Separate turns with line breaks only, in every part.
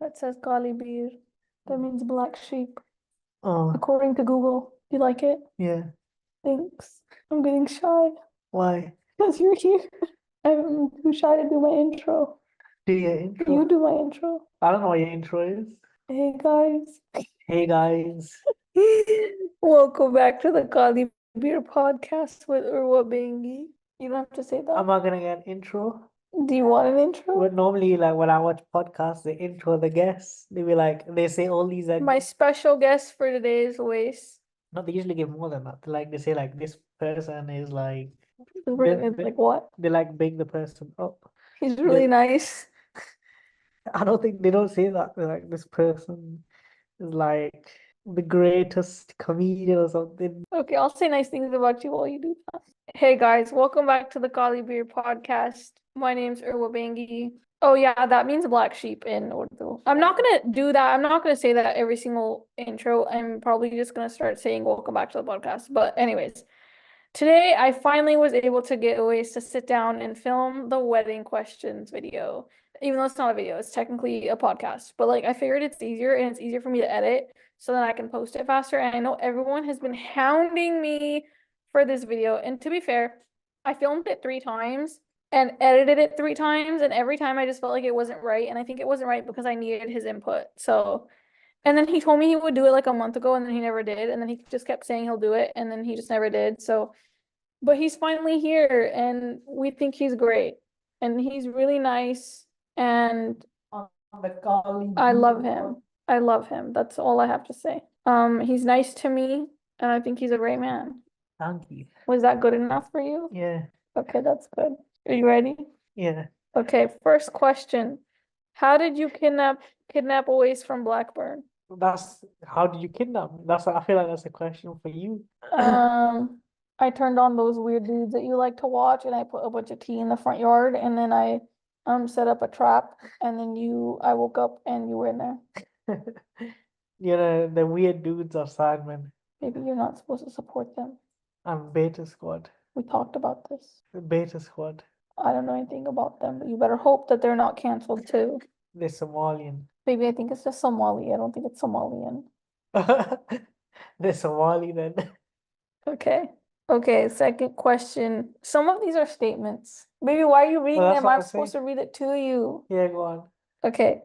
That says KAALI BHEER. That means black sheep,
Oh,
according to Google. You like it?
yeah.
Thanks. I'm getting shy
Why?
because you're here. I'm too shy to do my intro.
Do your
You
intro.
do my intro.
I don't know what your intro is.
Hey guys.
Hey guys.
Welcome back to the KAALI BHEER podcast with Urwah Bangi. You don't have to say
I'm
that.
not gonna get an intro.
Do you want an intro?
But normally, like when I watch podcasts, they intro the guests. They be like, they say all these
My special guest for today is Wace.
no, they usually give more than that. Like they say, like this person is like they
Like what?
they like bring the person up.
He's
They,
really nice.
I don't think they don't say that. They're like this person is like the greatest comedian or something.
Okay, I'll say nice things about you while you do that. Hey guys, welcome back to the KAALI BHEER podcast. My name's Urwah Bangi. Oh yeah, that means black sheep in Urdu. I'm not gonna do that. I'm not gonna say that every single intro. I'm probably just gonna start saying welcome back to the podcast. But anyways, today I finally was able to get ways to sit down and film the wedding questions video. Even though it's not a video, it's technically a podcast. But like I figured it's easier and it's easier for me to edit so that I can post it faster. And I know everyone has been hounding me for this video. And to be fair, I filmed it 3 times and edited it 3 times, and every time I just felt like it wasn't right. And I think it wasn't right because I needed his input. So, and then he told me he would do it like a month ago, and then he never did. And then he just kept saying he'll do it, and then he just never did. So, but he's finally here, and we think he's great. And he's really nice, and
On the Kali
I love
Beer
him. I love him. That's all I have to say. He's nice to me, and I think he's a great man.
Thank you.
Was that good enough for you?
Yeah,
Okay, that's good. Are you ready?
yeah.
Okay, first question. How did you kidnap Oasis from Blackburn?
That's how did you kidnap me? I feel like that's a question for you.
Um, I turned on those weird dudes that you like to watch, and I put a bunch of tea in the front yard, and then I set up a trap, and then I woke up and you were in there.
You know, the weird dudes outside, man.
Maybe you're not supposed to support them.
I'm Beta Squad.
We talked about this.
The Beta Squad.
I don't know anything about them, but you better hope that they're not canceled too.
They're Somalian.
Maybe I think it's just Somali. I don't think it's Somalian.
They're Somali then.
Okay. Okay, second question. Some of these are statements. Baby, why are you reading
Well, that's
them?
what
I'm
I'm
supposed
saying.
to read it to you.
Yeah, go on.
Okay.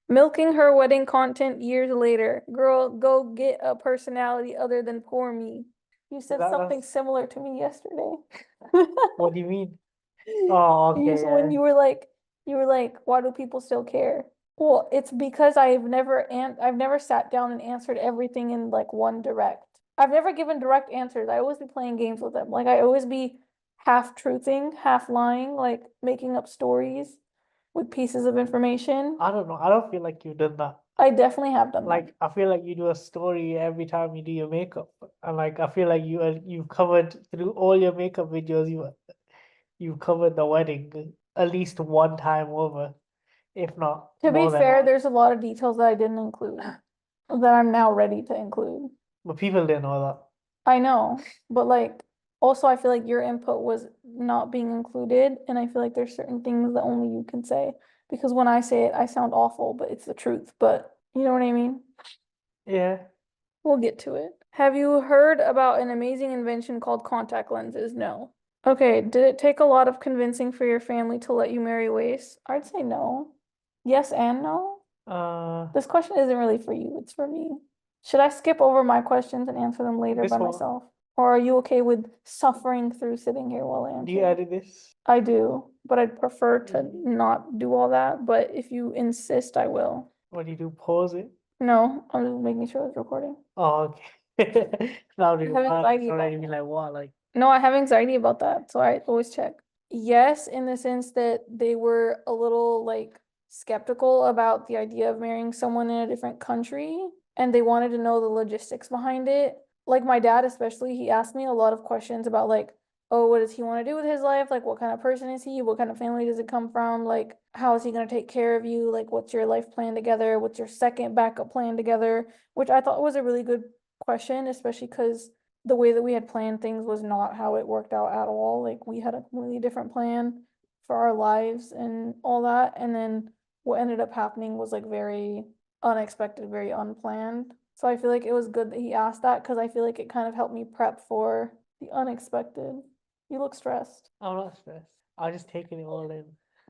Milking her wedding content years later. Girl, go get a personality other than poor me. You said something
That's
similar to me yesterday.
what do you mean? Oh,
You
okay,
so when
yeah.
you were like, why do people still care? Well, it's because I've never sat down and answered everything in like one direct. I've never given direct answers. I always be playing games with them. Like I always be half truthing, half lying, like making up stories with pieces of information.
I don't know. I don't feel like you've done that.
I definitely have done that.
Like I feel like you do a story every time you do your makeup, and like I feel like you've covered through all your makeup videos. You've covered the wedding at least one time over, if not
To be
more than
fair,
that.
there's a lot of details that I didn't include that I'm now ready to include.
But people didn't know that.
I know, but like also I feel like your input was not being included, and I feel like there's certain things that only you can say because when I say it, I sound awful, but it's the truth. But you know what I mean?
Yeah.
We'll get to it. Have you heard about an amazing invention called contact lenses? No. Okay, did it take a lot of convincing for your family to let you marry Wace? I'd say no. Yes and no.
Uh,
This question isn't really for you, it's for me. Should I skip over my questions and answer them later by
this one.
myself? Or are you okay with suffering through sitting here while I
Do you
answer?
edit this?
I do, but I'd prefer to
Mhm.
not do all that. But if you insist, I will.
What do you do? Pause it?
No, I'm just making sure it's recording.
Oh, okay. Now
I
do
have anxiety about
already be like what? Like
No, I have anxiety about that, so I always check. Yes, in the sense that they were a little like skeptical about the idea of marrying someone in a different country, and they wanted to know the logistics behind it. Like my dad, especially, he asked me a lot of questions about like, oh, what does he want to do with his life? Like, what kind of person is he? What kind of family does it come from? Like, how is he going to take care of you? Like, what's your life plan together? What's your second backup plan together? Which I thought was a really good question, especially because the way that we had planned things was not how it worked out at all. Like we had a completely different plan for our lives and all that. And then what ended up happening was like very unexpected, very unplanned. So I feel like it was good that he asked that because I feel like it kind of helped me prep for the unexpected. You look stressed.
I'm not stressed. I'm just taking it all in.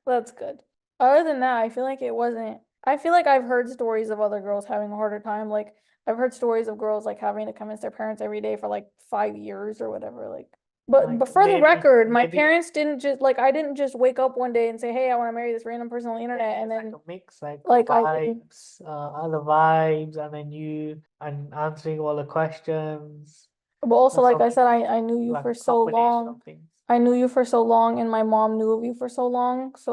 That's good. Other than that, I feel like it wasn't. I feel like I've heard stories of other girls having a harder time. Like I've heard stories of girls like having to convince their parents every day for like 5 years or whatever. Like,
Like
but for the record, my
maybe
parents didn't just like I didn't just wake up one day and say, "Hey, I want to marry this random person on the internet," and
it's like
then
a mix, like
like I
vibes, other vibes, and then you and answering all the questions.
but also
That's
like I
something
said, I knew you
like
for
a
so
combination of
long.
things.
I knew you for so long, and my mom knew of you for so long. So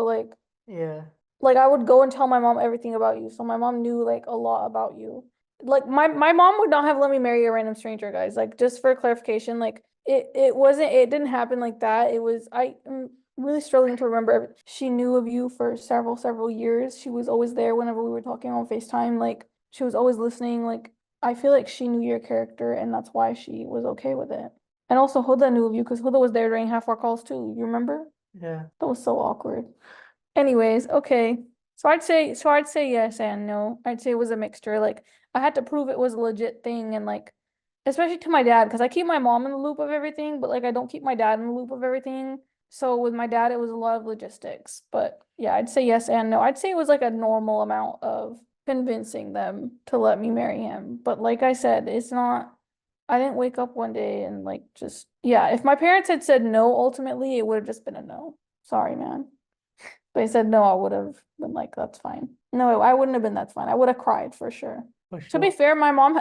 Yeah.
like I would go and tell my mom everything about you. So my mom knew like a lot about you. Like my mom would not have let me marry a random stranger, guys. Like just for clarification, like it didn't happen like that. It was I'm really struggling to remember. She knew of you for several years. She was always there whenever we were talking on FaceTime. Like she was always listening. Like I feel like she knew your character and that's why she was okay with it. And also Huda knew of you because Huda was there during half our calls too. You remember?
Yeah.
That was so awkward. Anyways, okay. So I'd say yes and no. I'd say it was a mixture. Like I had to prove it was a legit thing and like especially to my dad because I keep my mom in the loop of everything, but like I don't keep my dad in the loop of everything. So with my dad it was a lot of logistics. But yeah, I'd say yes and no. I'd say it was like a normal amount of convincing them to let me marry him. But like I said, it's not I didn't wake up one day and like just yeah, if my parents had said no ultimately, it would have just been a no. Sorry, man. They said no, I would have been like, that's fine. No, I wouldn't have been that's fine. I would have cried for sure.
For
To be
sure.
fair, my mom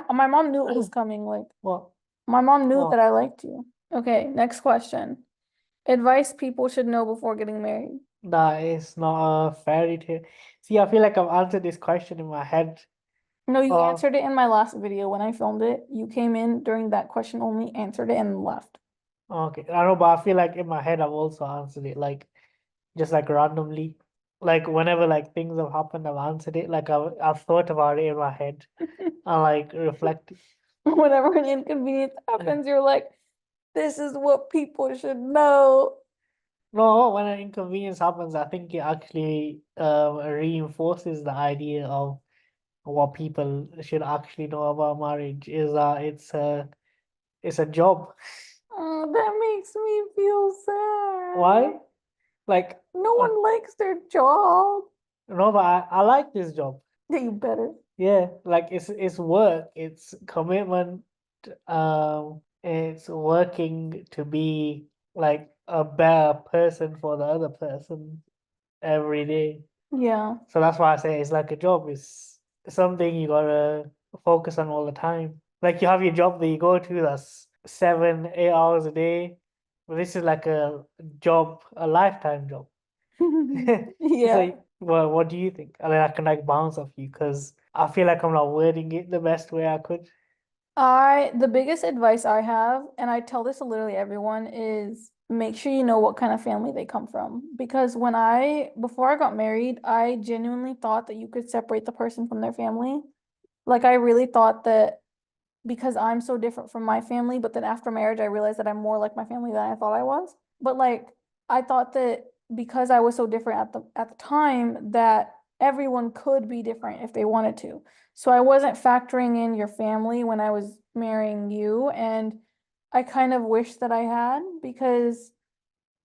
knew it was coming. Like
Well,
my mom knew
well,
that I liked you. Okay, next question. Advice people should know before getting married.
that is not a fairy tale. See, I feel like I've answered this question in my head.
No, you
Uh,
answered it in my last video when I filmed it. You came in during that question only, answered it, and left.
okay. I know, but I feel like in my head I've also answered it like just like randomly. Like whenever like things have happened, I've answered it. Like I've thought about it in my head and like reflected.
Whenever an inconvenience happens, you're like, this is what people should know.
No, when an inconvenience happens, I think it actually reinforces the idea of what people should actually know about marriage is that it's a job.
Oh, that makes me feel
Why?
sad.
Like
No one likes their job.
no, but I like this job.
Yeah, you better.
Yeah, like it's work, it's commitment, it's working to be like a better person for the other person every day.
Yeah.
So that's why I say it's like a job. It's something you gotta focus on all the time. Like you have your job that you go to that's 7, 8 hours a day. But this is like a job, a lifetime job.
Yeah.
So, well, what do you think? And then I can like bounce off you because I feel like I'm not wording it the best way I could.
The biggest advice I have, and I tell this to literally everyone, is make sure you know what kind of family they come from. Because before I got married, I genuinely thought that you could separate the person from their family. Like, I really thought that because I'm so different from my family, but then after marriage, I realized that I'm more like my family than I thought I was. But like, I thought that because I was so different at the time that everyone could be different if they wanted to. So I wasn't factoring in your family when I was marrying you, and I kind of wish that I had because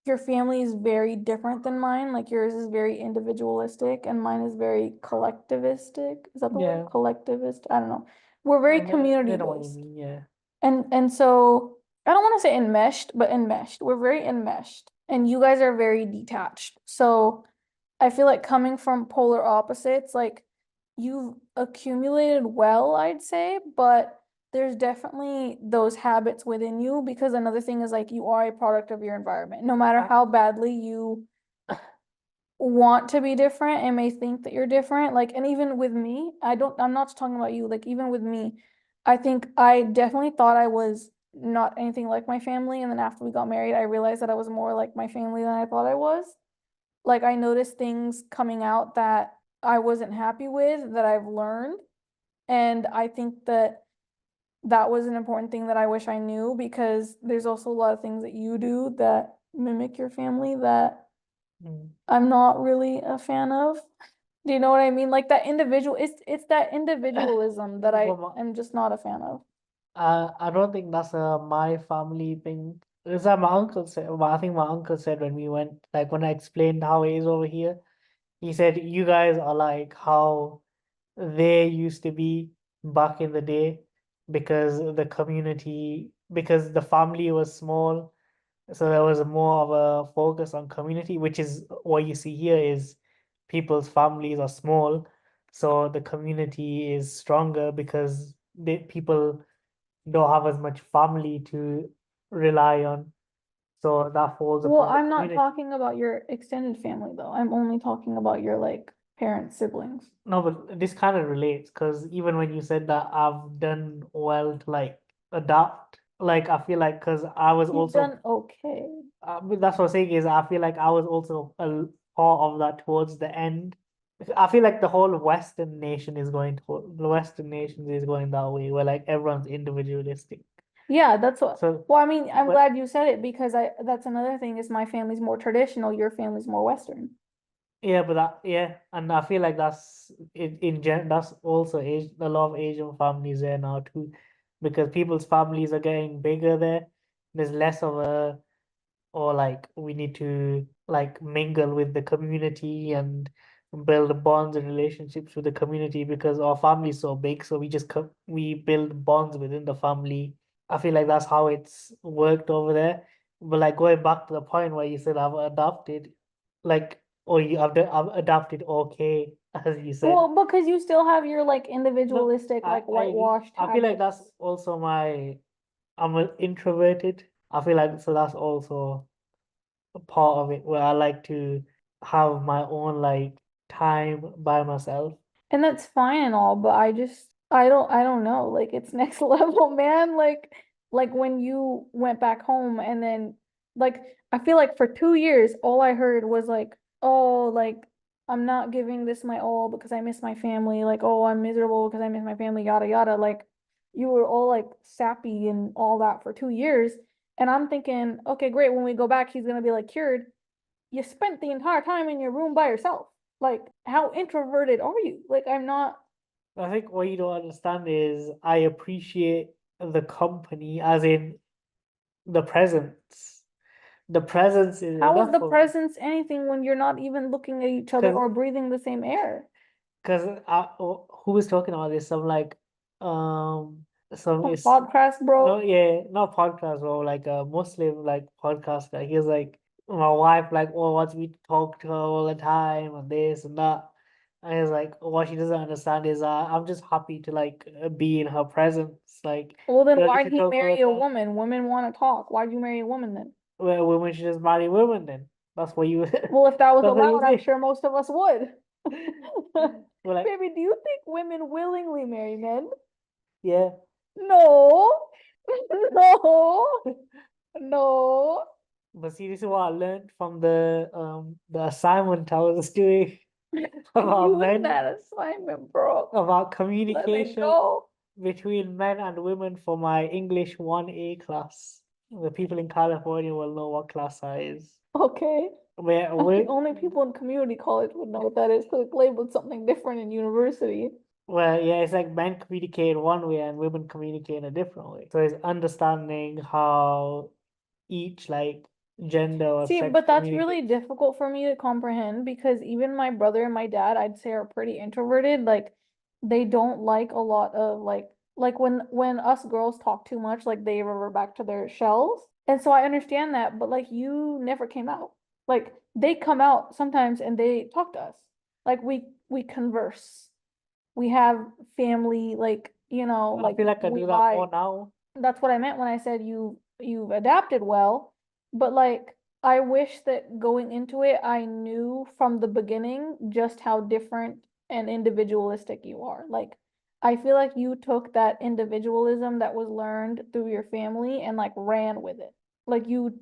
your family is very different than mine. Like yours is very individualistic and mine is very collectivistic. Is that the word?
Yeah,
Collectivist? I don't know. We're very
I
community
know what you
based.
mean. Yeah.
And so I don't want to say enmeshed, but enmeshed. We're very enmeshed. And you guys are very detached. So I feel like coming from polar opposites, like you've accumulated well, I'd say, but there's definitely those habits within you because another thing is like you are a product of your environment. No matter
I,
how badly you want to be different and may think that you're different, like, and even with me, I'm not just talking about you, like, even with me, I think I definitely thought I was not anything like my family. And then after we got married, I realized that I was more like my family than I thought I was. Like I noticed things coming out that I wasn't happy with that I've learned. And I think that that was an important thing that I wish I knew because there's also a lot of things that you do that mimic your family that
mm,
I'm not really a fan of. Do you know what I mean? Like that individual, it's that individualism that I
Well,
am just not a fan of.
I don't think that's a my family thing. It's that my uncle said. Well, I think my uncle said when we went, like when I explained how it is over here, he said you guys are like how they used to be back in the day because because the family was small, so there was more of a focus on community, which is what you see here is people's families are small, so the community is stronger because people don't have as much family to rely on. So that falls
Well,
upon the
I'm not
community.
talking about your extended family though. I'm only talking about your like parents, siblings.
No, but this kind of relates because even when you said that I've done well to like adapt, like I feel like because I was
You've
also,
done okay.
but that's what I'm saying is I feel like I was also a part of that towards the end. I feel like the whole Western nation is going to the Western nations is going that way where like everyone's individualistic.
Yeah, that's what.
So,
Well, I mean, I'm
but
glad you said it because that's another thing is my family's more traditional, your family's more Western.
yeah, but and I feel like that's in gen that's also a lot of Asian families there now too, because people's families are getting bigger there. There's less of a or like we need to like mingle with the community and build bonds and relationships with the community because our family is so big, so we build bonds within the family. I feel like that's how it's worked over there. But like going back to the point where you said I've adopted, like or I've adopted okay, as you said.
Well, because you still have your like
No,
individualistic, like
I agree.
whitewashed
I feel like that's
habits.
also I'm an introverted. I feel like so that's also a part of it where I like to have my own like time by myself.
And that's fine and all, but I don't know. Like it's next level, man. Like when you went back home and then like I feel like for 2 years all I heard was like, oh, like I'm not giving this my all because I miss my family. Like, oh, I'm miserable because I miss my family, yada yada. Like you were all like sappy and all that for 2 years. And I'm thinking, okay, great. When we go back, he's gonna be like cured. You spent the entire time in your room by yourself. Like, how introverted are you? Like, I'm not.
I think what you don't understand is I appreciate the company, as in the presence. The presence is
How is
enough
the
for me.
presence anything when you're not even looking at each other
Because
or breathing the same air?
who was talking about this? Um some
Some
is
podcast,
no,
bro.
yeah, not podcast or like a Muslim like podcaster. He was like my wife like, oh, wants me to talk to her all the time and this and that. And he was like, what she doesn't understand is I'm just happy to like be in her presence. Like
Well, then
you don't need
why'd
to
he
talk all the
marry a
time.
woman? Women want to talk. Why'd you marry a woman then?
Well, women should just marry women then. That's what you that's
Well, if that was
what you
allowed, I'm
say.
sure most of us would.
We're like,
Baby, do you think women willingly marry men?
yeah.
No. No. No.
But see, this is what I learned from the assignment I was doing about
You and
men,
that assignment, bro.
about
Let me
communication
go.
between men and women for my English 1A class. The people in California will know what class I is.
Okay.
Where
Only people in community college would know what that is because it's labeled something different in university.
yeah, it's like men communicate one way and women communicate in a different way. So it's understanding how each like gender or
See,
sex
but that's really
communicates.
difficult for me to comprehend because even my brother and my dad, I'd say are pretty introverted. Like they don't like a lot of like when us girls talk too much, like they revert back to their shells. And so I understand that, but like you never came out. Like they come out sometimes and they talk to us. Like we converse. We have family, like,
I
like
feel like I
we
do that more
buy.
now.
That's what I meant when I said you've adapted well, but like I wish that going into it I knew from the beginning just how different and individualistic you are. Like I feel like you took that individualism that was learned through your family and like ran with it. Like you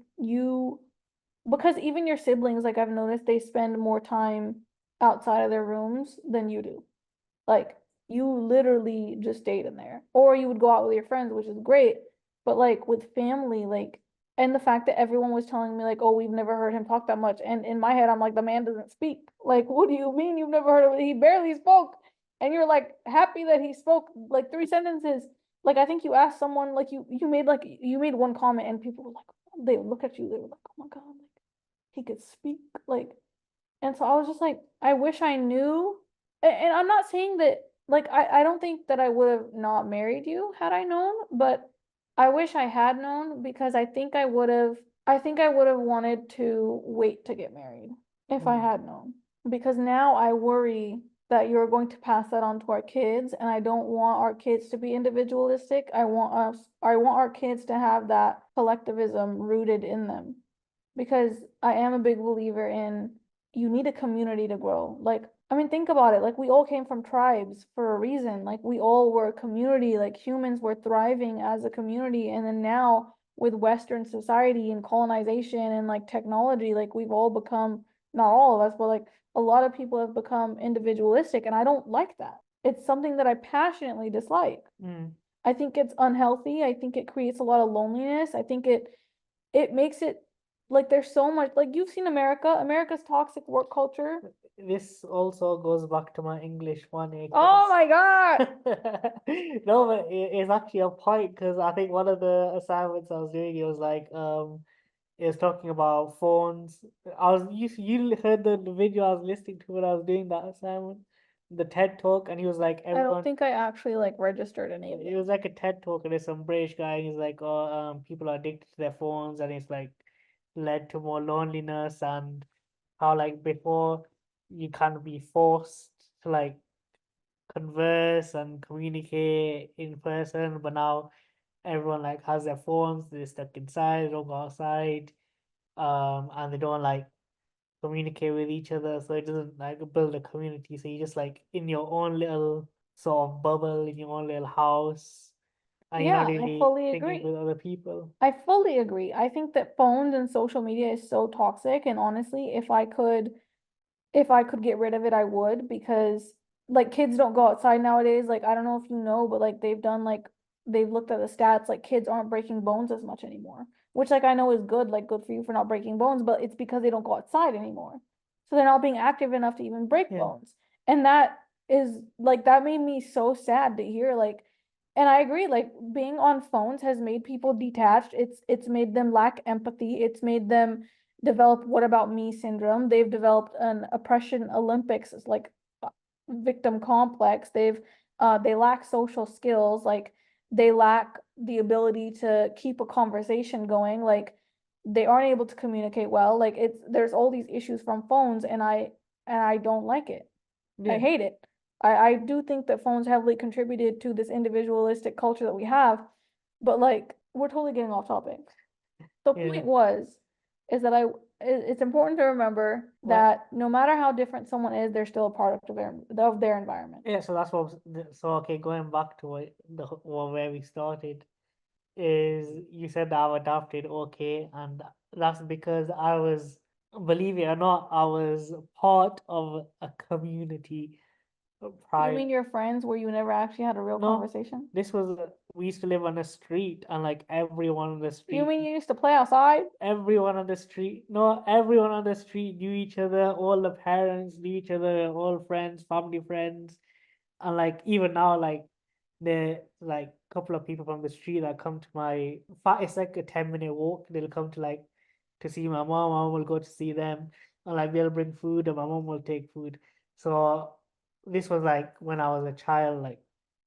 because even your siblings, like I've noticed they spend more time outside of their rooms than you do. Like you literally just stayed in there. Or you would go out with your friends, which is great. But like with family, like And the fact that everyone was telling me like, oh, we've never heard him talk that much. And in my head, I'm like, the man doesn't speak. Like, what do you mean you've never heard of it? He barely spoke. And you're like happy that he spoke like 3 sentences. Like I think you asked someone like you made one comment and people were like, they would look at you, they were like, oh my God, like he could speak. Like, and so I was just like, I wish I knew. And I'm not saying that, like, I don't think that I would have not married you had I known, but I wish I had known because I think I would have wanted to wait to get married if I had known. Because now I worry that you're going to pass that on to our kids, and I don't want our kids to be individualistic. I want our kids to have that collectivism rooted in them because I am a big believer in you need a community to grow. Like, I mean, think about it. Like, we all came from tribes for a reason. Like, we all were a community. Like, humans were thriving as a community. And then now, with Western society and colonization and like technology, like, we've all become, not all of us, but like a lot of people have become individualistic. And I don't like that. It's something that I passionately dislike. I think it's unhealthy. I think it creates a lot of loneliness. I think it makes it like there's so much like you've seen America's toxic work culture.
This also goes back to my English 1A
Oh
class.
my God.
No, but it's actually a point because I think one of the assignments I was doing, it was like it was talking about phones. You heard the video I was listening to when I was doing that assignment, the TED talk, and he was like
I don't
everyone.
think I actually like registered any of
It
it.
was like a TED talk, and there's some British guy, and he's like, oh, people are addicted to their phones, and it's like led to more loneliness, and how like before you can't be forced to like converse and communicate in person, but now everyone like has their phones, they're stuck inside, they don't go outside, and they don't like communicate with each other, so it doesn't like build a community. So you just like in your own little sort of bubble in your own little house, and you're not
Yeah, I
really
fully
thinking
agree.
with other people.
I fully agree. I think that phones and social media is so toxic, and honestly, if I could get rid of it, I would because like kids don't go outside nowadays. Like I don't know if you know, but like they've looked at the stats, like kids aren't breaking bones as much anymore. Which like I know is good, like good for you for not breaking bones, but it's because they don't go outside anymore. So they're not being active enough to even break
Yeah,
bones. And that is like that made me so sad to hear like and I agree, like being on phones has made people detached. It's made them lack empathy. It's made them develop what about me syndrome. They've developed an oppression Olympics like uh, victim complex. They lack social skills, like they lack the ability to keep a conversation going, like they aren't able to communicate well. Like there's all these issues from phones and I don't like it. I
yeah,
hate it. I do think that phones heavily contributed to this individualistic culture that we have, but like we're totally getting off topic. The
yeah.
point was, is that it's important to remember
Well,
that no matter how different someone is, they're still a product of their environment.
yeah. So that's what. So okay, going back to where we started is you said that I've adapted okay, and that's because I was, believe it or not, I was part of a community
You
prior.
mean your friends where you never actually had a real
No,
conversation?
this was we used to live on a street, and like everyone on the
You
street,
mean you used to play outside?
everyone on the street, no, everyone on the street knew each other. All the parents knew each other, all friends, family friends, and like even now, like the like couple of people from the street that come to it's like a 10-minute walk. They'll come to like to see my mom will go to see them, and like they'll bring food, and my mom will take food. So this was like when I was a child, like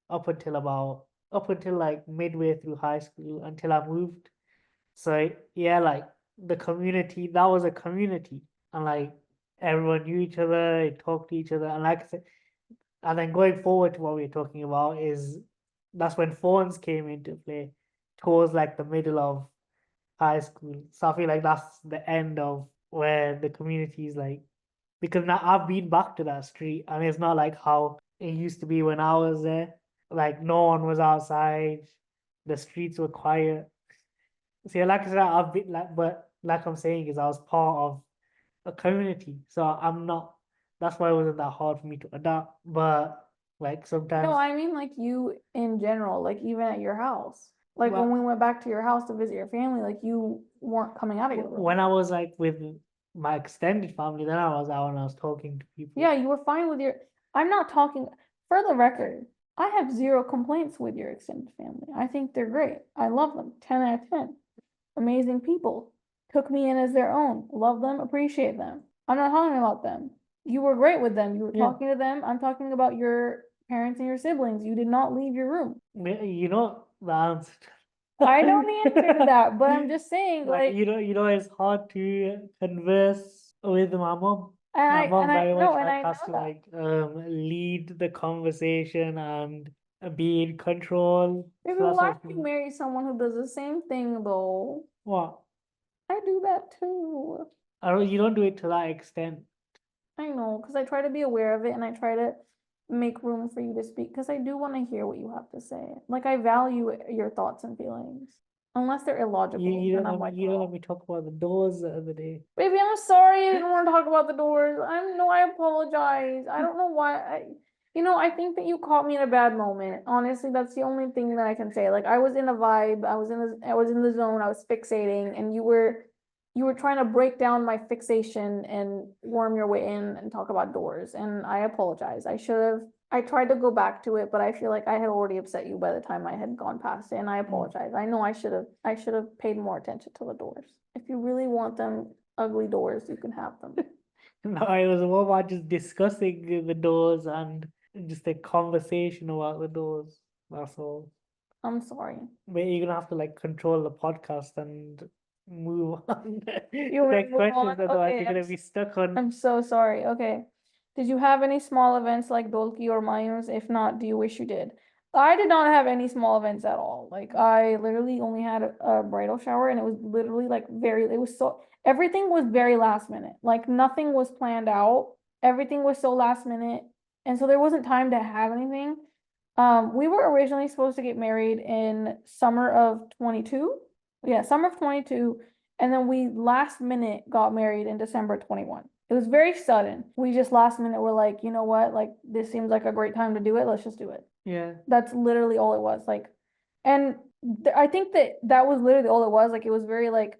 up until about up until like midway through high school until I moved. So yeah, like the community, that was a community, and like everyone knew each other, talked to each other, and like I said, and then going forward to what we're talking about is that's when phones came into play towards like the middle of high school. So I feel like that's the end of where the community is like, because now I've been back to that street, and it's not like how it used to be when I was there. Like no one was outside, the streets were quiet. See, like I said, I've been like, but like I'm saying is I was part of a community, so I'm not. That's why it wasn't that hard for me to adapt. But like
No,
sometimes,
I mean like you in general, like even at your house. Like when
Well-
we went back to your house to visit your family, like you weren't coming out of your room.
When I was like with my extended family, then I was out and I was talking to people.
Yeah, you were fine with your. I'm not talking. For the record, I have zero complaints with your extended family. I think they're great. I love them. 10 out of 10. Amazing people. Took me in as their own. Love them, appreciate them. I'm not talking about them. You were great with them. You were
Yeah.
talking to them. I'm talking about your parents and your siblings. You did not leave your room.
You know the answer.
I know the answer to that, but I'm just saying, like,
it's hard to converse with my mom. My mom very much
and I know
has to
that.
like lead the conversation and be in control.
Baby,
So that's
why
what
do you marry someone who does the same thing though?
what
I do that too.
you don't do it to that extent.
I know, because I try to be aware of it and I try to make room for you to speak because I do want to hear what you have to say. Like I value your thoughts and feelings. Unless they're illogical,
You
then
don't
I'm
let
like,
me you don't
oh.
let me talk about the doors the other day.
Baby, I'm sorry. I didn't want to talk about the doors. I apologize. I don't know why. I think that you caught me in a bad moment. Honestly, that's the only thing that I can say. Like I was in a vibe. I was in the zone. I was fixating, and you were trying to break down my fixation and worm your way in and talk about doors. And I apologize. I tried to go back to it, but I feel like I had already upset you by the time I had gone past it, and I apologize. I know I should have paid more attention to the doors. If you really want them ugly doors, you can have them.
No, it was more about just discussing the doors and just a conversation about the doors. That's all.
I'm sorry.
But you're gonna have to like control the podcast and move on
You
to
want
the
to move
questions,
on?
otherwise
Okay,
you're gonna be stuck on.
I'm so sorry. Okay. Did you have any small events like Dolki or Mayu's? If not, do you wish you did? I did not have any small events at all. Like I literally only had a bridal shower and it was literally like everything was very last minute. Like nothing was planned out. Everything was so last minute. And so there wasn't time to have anything. We were originally supposed to get married in summer of 22. Yeah, summer of 22. And then we last minute got married in December 21. It was very sudden. We just last minute were like, you know what? Like, this seems like a great time to do it. Let's just do it.
Yeah.
That's literally all it was. Like, and I think that was literally all it was. Like, it was very like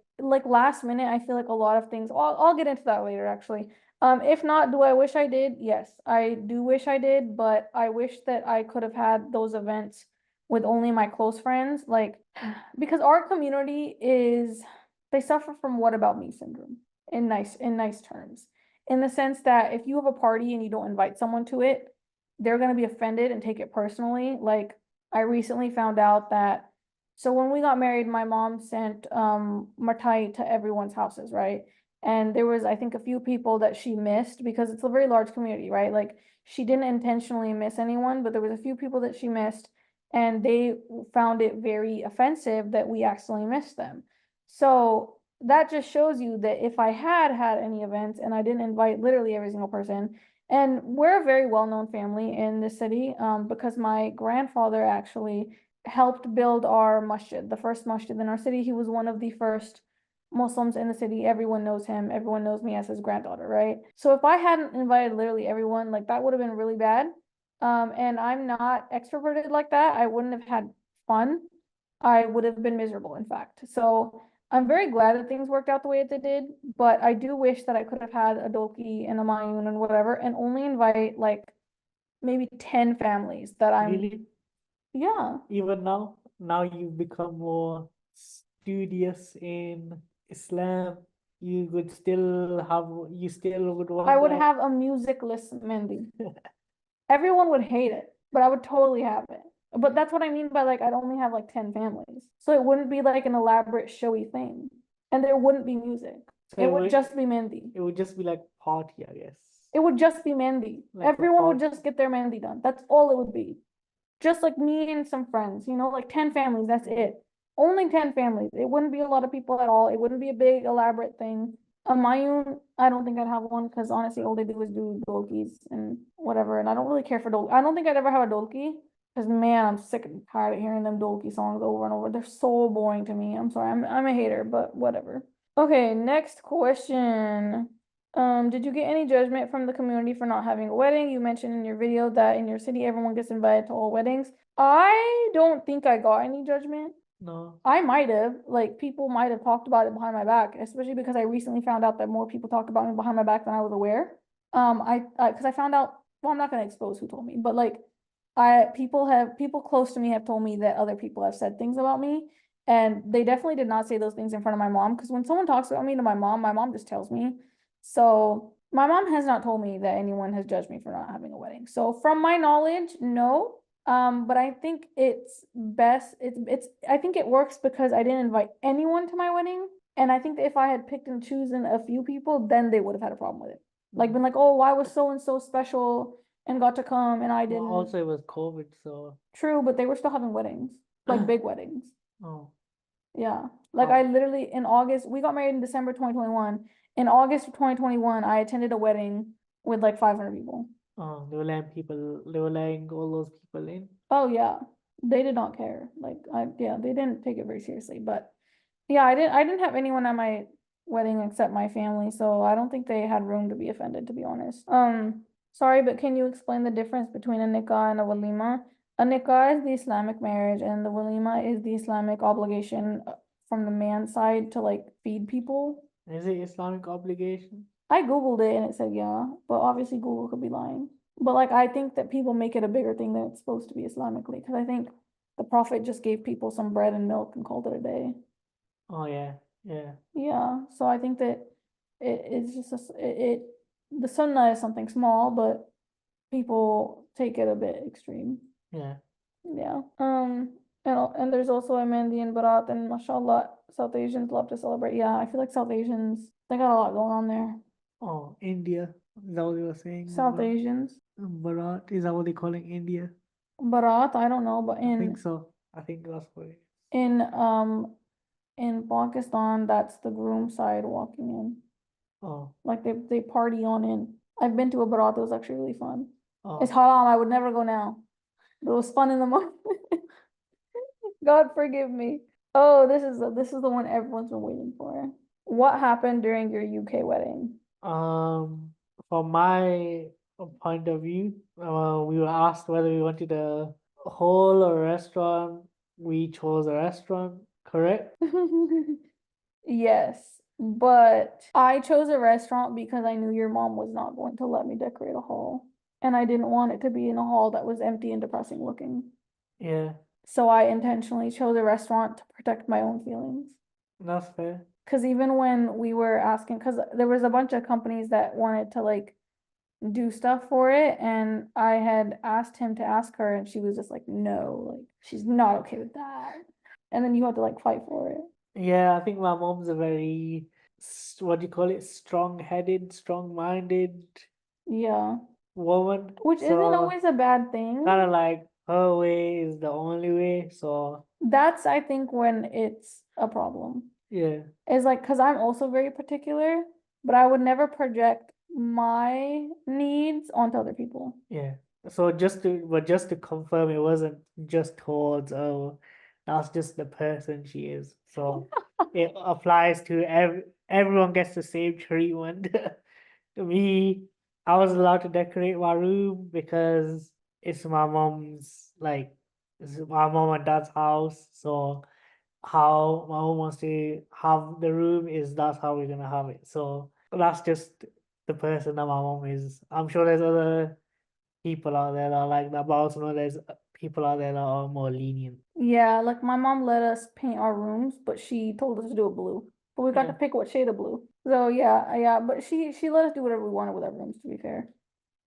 last minute. I feel like a lot of things. I'll get into that later, actually. If not, do I wish I did? Yes, I do wish I did, but I wish that I could have had those events with only my close friends. Like, because our community they suffer from what about me syndrome in nice terms. In the sense that if you have a party and you don't invite someone to it, they're gonna be offended and take it personally. Like I recently found out that so when we got married, my mom sent Martai to everyone's houses, right? And there was, I think, a few people that she missed because it's a very large community, right? Like she didn't intentionally miss anyone, but there was a few people that she missed, and they found it very offensive that we accidentally missed them. So that just shows you that if I had had any events and I didn't invite literally every single person, and we're a very well-known family in this city, because my grandfather actually helped build our masjid, the first masjid in our city. He was one of the first Muslims in the city. Everyone knows him. Everyone knows me as his granddaughter, right? So if I hadn't invited literally everyone, like that would have been really bad. And I'm not extroverted like that. I wouldn't have had fun. I would have been miserable, in fact. So I'm very glad that things worked out the way it did, but I do wish that I could have had a Doki and a Mayun and whatever, and only invite like maybe 10 families that
Really?
yeah.
Even now you've become more studious in Islam. You still would want
I would
that.
have a musicless Mendi. Everyone would hate it, but I would totally have it. But that's what I mean by like I'd only have like 10 families. So it wouldn't be like an elaborate showy thing. And there wouldn't be music.
So
It would just be Mendi.
it would just be like party, I guess.
It would just be Mendi.
Like a
Everyone would
party.
just get their Mendi done. That's all it would be. Just like me and some friends, like 10 families, that's it. Only 10 families. It wouldn't be a lot of people at all. It wouldn't be a big elaborate thing. A Mayun, I don't think I'd have one because honestly, all they do is do dolkis and whatever. And I don't really care for dolki. I don't think I'd ever have a dolki because man, I'm sick and tired of hearing them dolki songs over and over. They're so boring to me. I'm sorry, I'm a hater, but whatever. Okay, next question. Did you get any judgment from the community for not having a wedding? You mentioned in your video that in your city everyone gets invited to all weddings. I don't think I got any judgment.
No.
I might have, like, people might have talked about it behind my back, especially because I recently found out that more people talked about me behind my back than I was aware. Because I found out, well, I'm not gonna expose who told me, but like, people close to me have told me that other people have said things about me, and they definitely did not say those things in front of my mom. Because when someone talks about me to my mom just tells me. So my mom has not told me that anyone has judged me for not having a wedding. So from my knowledge, no. But I think it's best, I think it works because I didn't invite anyone to my wedding. And I think that if I had picked and chosen a few people, then they would have had a problem with it. Like been like, oh, why was so and so special and got to come and I
Well,
didn't.
also it was COVID, so.
True, but they were still having weddings, like big weddings.
Oh.
Yeah. Like I literally in August, we got married in December 2021. In August of 2021, I attended a wedding with like 500 people.
Oh, they were letting all those people in.
Oh yeah. They did not care. Like yeah, they didn't take it very seriously. But yeah, I didn't have anyone at my wedding except my family, so I don't think they had room to be offended, to be honest. Sorry, but can you explain the difference between a nikah and a walima? A nikah is the Islamic marriage, and the walima is the Islamic obligation from the man's side to like feed people.
Is it Islamic obligation?
I Googled it and it said yeah, but obviously Google could be lying. But like I think that people make it a bigger thing than it's supposed to be Islamically, because I think the Prophet just gave people some bread and milk and called it a day.
Oh yeah, yeah,
Yeah, so I think that it's just the sunnah is something small, but people take it a bit extreme.
yeah.
Yeah. And there's also a Mehndi and Barat, and mashallah, South Asians love to celebrate. Yeah, I feel like South Asians, they got a lot going on there.
Oh, India. Is that what you were saying?
South Asians.
Bharat, is that what they calling India?
Barat, I don't know, but
I think so. I think that's what it is.
in um in Pakistan, that's the groom side walking in.
Oh,
Like they party on in. I've been to a Barat, it was actually really fun. It's
oh,
haram, I would never go now. But it was fun in the moment. God forgive me. Oh, this is the one everyone's been waiting for. What happened during your UK wedding?
um, from my point of view, we were asked whether we wanted a hall or a restaurant. We chose a restaurant, correct?
Yes, but I chose a restaurant because I knew your mom was not going to let me decorate a hall. And I didn't want it to be in a hall that was empty and depressing looking.
Yeah,
So I intentionally chose a restaurant to protect my own feelings.
that's fair.
Because even when we were asking, because there was a bunch of companies that wanted to like do stuff for it, and I had asked him to ask her, and she was just like, no, like she's not okay with that. And then you had to like fight for it.
Yeah, I think my mom's a very, what do you call it? Strong-headed, strong-minded
Yeah.
woman.
Which isn't
So
always a bad thing.
kind of like her way is the only way. So
That's, I think, when it's a problem.
yeah,
Is like, because I'm also very particular, but I would never project my needs onto other people.
yeah. So just to confirm, it wasn't just towards, oh, that's just the person she is. So it applies to everyone gets the same treatment. Me, I was allowed to decorate my room because it's my mom's, like, it's my mom and dad's house. So how my mom wants to have the room is that's how we're gonna have it. So that's just the person that my mom is. I'm sure there's other people out there that are like that, but I also know there's people out there that are more lenient.
Yeah, like my mom let us paint our rooms, but she told us to do it blue. But we got to
Yeah.
pick what shade of blue. So yeah, but she let us do whatever we wanted with our rooms, to be fair.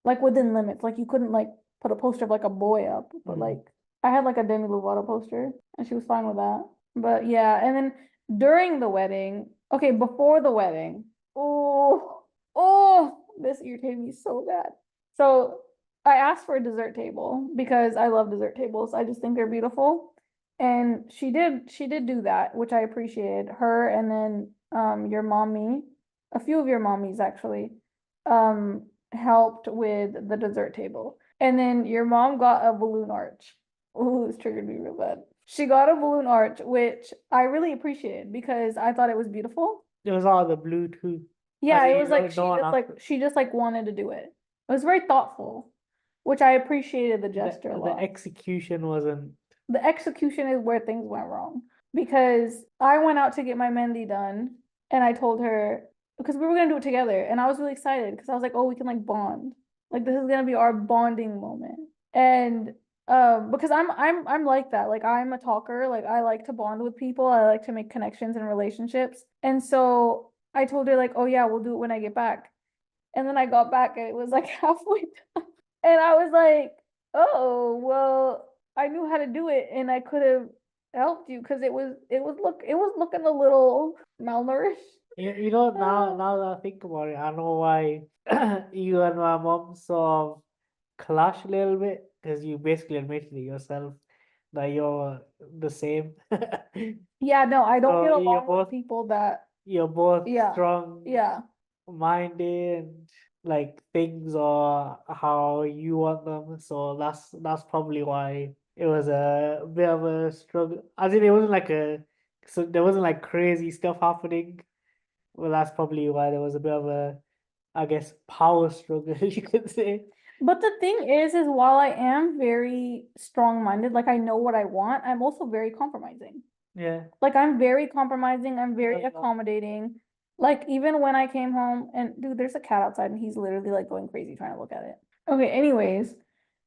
Like within limits. Like you couldn't like put a poster of like a boy up, but
Mhm.
like I had like a Demi Lovato poster and she was fine with that. But yeah, and then during the wedding, okay, before the wedding, this irritated me so bad. So I asked for a dessert table because I love dessert tables. I just think they're beautiful. And she did do that, which I appreciated. Her and then your mommy, a few of your mommies actually, helped with the dessert table. And then your mom got a balloon arch. Ooh, this triggered me real bad. She got a balloon arch, which I really appreciated because I thought it was beautiful.
It was all the blue too.
Yeah, it
You
was like
don't want
she just like wanted to do it. It was very thoughtful, which I appreciated the gesture a
the
lot.
execution wasn't.
The execution is where things went wrong. because I went out to get my Mendy done and I told her because we were gonna do it together and I was really excited because I was like, oh, we can like bond. Like this is gonna be our bonding moment. And because I'm like that. Like I'm a talker. Like I like to bond with people. I like to make connections and relationships. And so I told her like, oh yeah, we'll do it when I get back. And then I got back and it was like halfway done. And I was like, oh, well, I knew how to do it and I could have helped you because it was looking a little malnourished.
You know,
Uh,
now that I think about it, I know why you and my mom sort of clash a little bit because you basically admitted it yourself that you're the same.
yeah, no, I don't get
So
along with people that,
you're both
yeah,
strong
yeah.
minded and like things are how you want them. So that's probably why it was a bit of a struggle. As in, it wasn't like so there wasn't like crazy stuff happening. Well, that's probably why there was a bit of a, I guess, power struggle, you could say.
But the thing is while I am very strong-minded, like I know what I want, I'm also very compromising.
Yeah.
Like I'm very compromising, I'm
No,
very
you are.
accommodating. Like even when I came home and dude, there's a cat outside and he's literally like going crazy trying to look at it. Okay, anyways,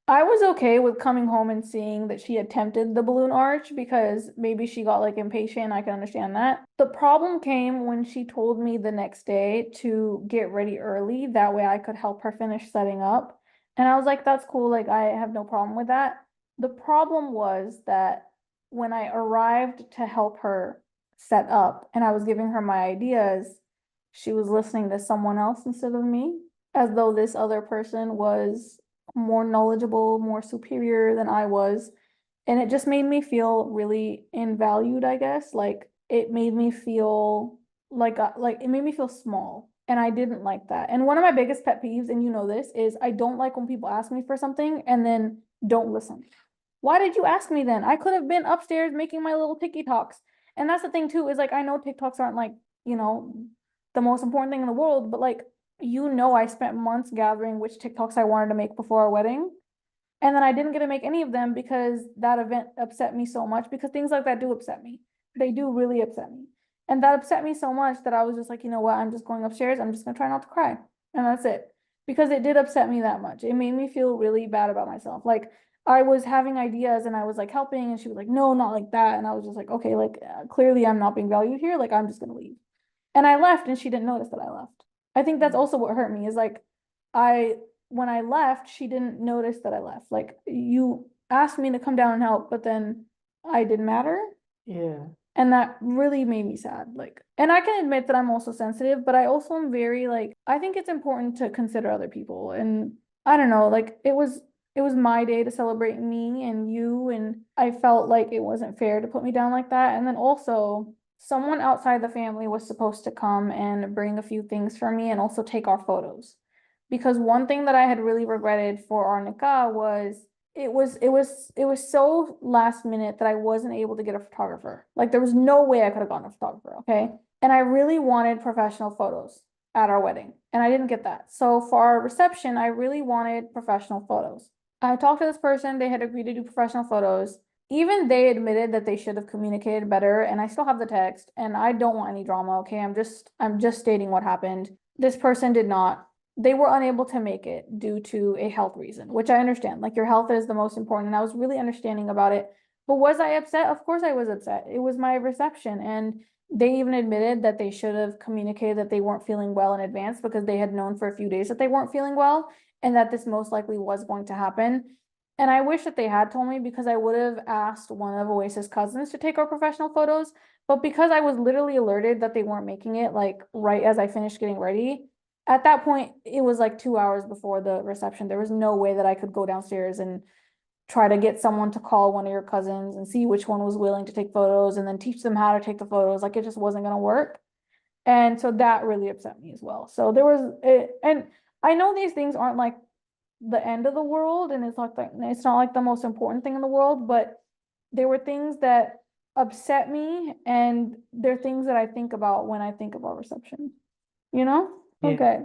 I was okay with coming home and seeing that she attempted the balloon arch because maybe she got like impatient. I can understand that. The problem came when she told me the next day to get ready early. That way I could help her finish setting up. And I was like, that's cool. Like, I have no problem with that. The problem was that when I arrived to help her set up and I was giving her my ideas, she was listening to someone else instead of me, as though this other person was more knowledgeable, more superior than I was. And it just made me feel really invalued, I guess. Like it made me feel like it made me feel small. And I didn't like that. And one of my biggest pet peeves, and you know this, is I don't like when people ask me for something and then don't listen. Why did you ask me then? I could have been upstairs making my little TikToks. And that's the thing too, is like I know TikToks aren't like, you know, the most important thing in the world, but like I spent months gathering which TikToks I wanted to make before our wedding. And then I didn't get to make any of them because that event upset me so much because things like that do upset me. They do really upset me. And that upset me so much that I was just like, you know what? I'm just going upstairs. I'm just gonna try not to cry. And that's it. Because it did upset me that much. It made me feel really bad about myself. Like I was having ideas and I was like helping and she was like, no, not like that. And I was just like, okay, like clearly I'm not being valued here. Like I'm just gonna leave. And I left and she didn't notice that I left. I think that's
Mm.
also what hurt me is like I when I left, she didn't notice that I left. Like you asked me to come down and help, but then I didn't matter.
Yeah.
And that really made me sad. Like, and I can admit that I'm also sensitive, but I also am very like, I think it's important to consider other people. And I don't know, like it was my day to celebrate me and you, and I felt like it wasn't fair to put me down like that. And then also someone outside the family was supposed to come and bring a few things for me and also take our photos. Because one thing that I had really regretted for our nikah was it was so last minute that I wasn't able to get a photographer. Like there was no way I could have gotten a photographer, okay? And I really wanted professional photos at our wedding, and I didn't get that. So for our reception, I really wanted professional photos. I talked to this person, they had agreed to do professional photos. Even they admitted that they should have communicated better, and I still have the text, and I don't want any drama, okay? I'm just stating what happened. This person did not they were unable to make it due to a health reason, which I understand. Like your health is the most important. And I was really understanding about it. But was I upset? Of course I was upset. It was my reception. And they even admitted that they should have communicated that they weren't feeling well in advance because they had known for a few days that they weren't feeling well and that this most likely was going to happen. And I wish that they had told me because I would have asked one of Oasis' cousins to take our professional photos. But because I was literally alerted that they weren't making it, like right as I finished getting ready, at that point, it was like 2 hours before the reception. There was no way that I could go downstairs and try to get someone to call one of your cousins and see which one was willing to take photos and then teach them how to take the photos. Like it just wasn't going to work. And so that really upset me as well. So there was, and I know these things aren't like the end of the world and it's not like the most important thing in the world, but there were things that upset me and they're things that I think about when I think about reception, you know?
Yeah.
Okay.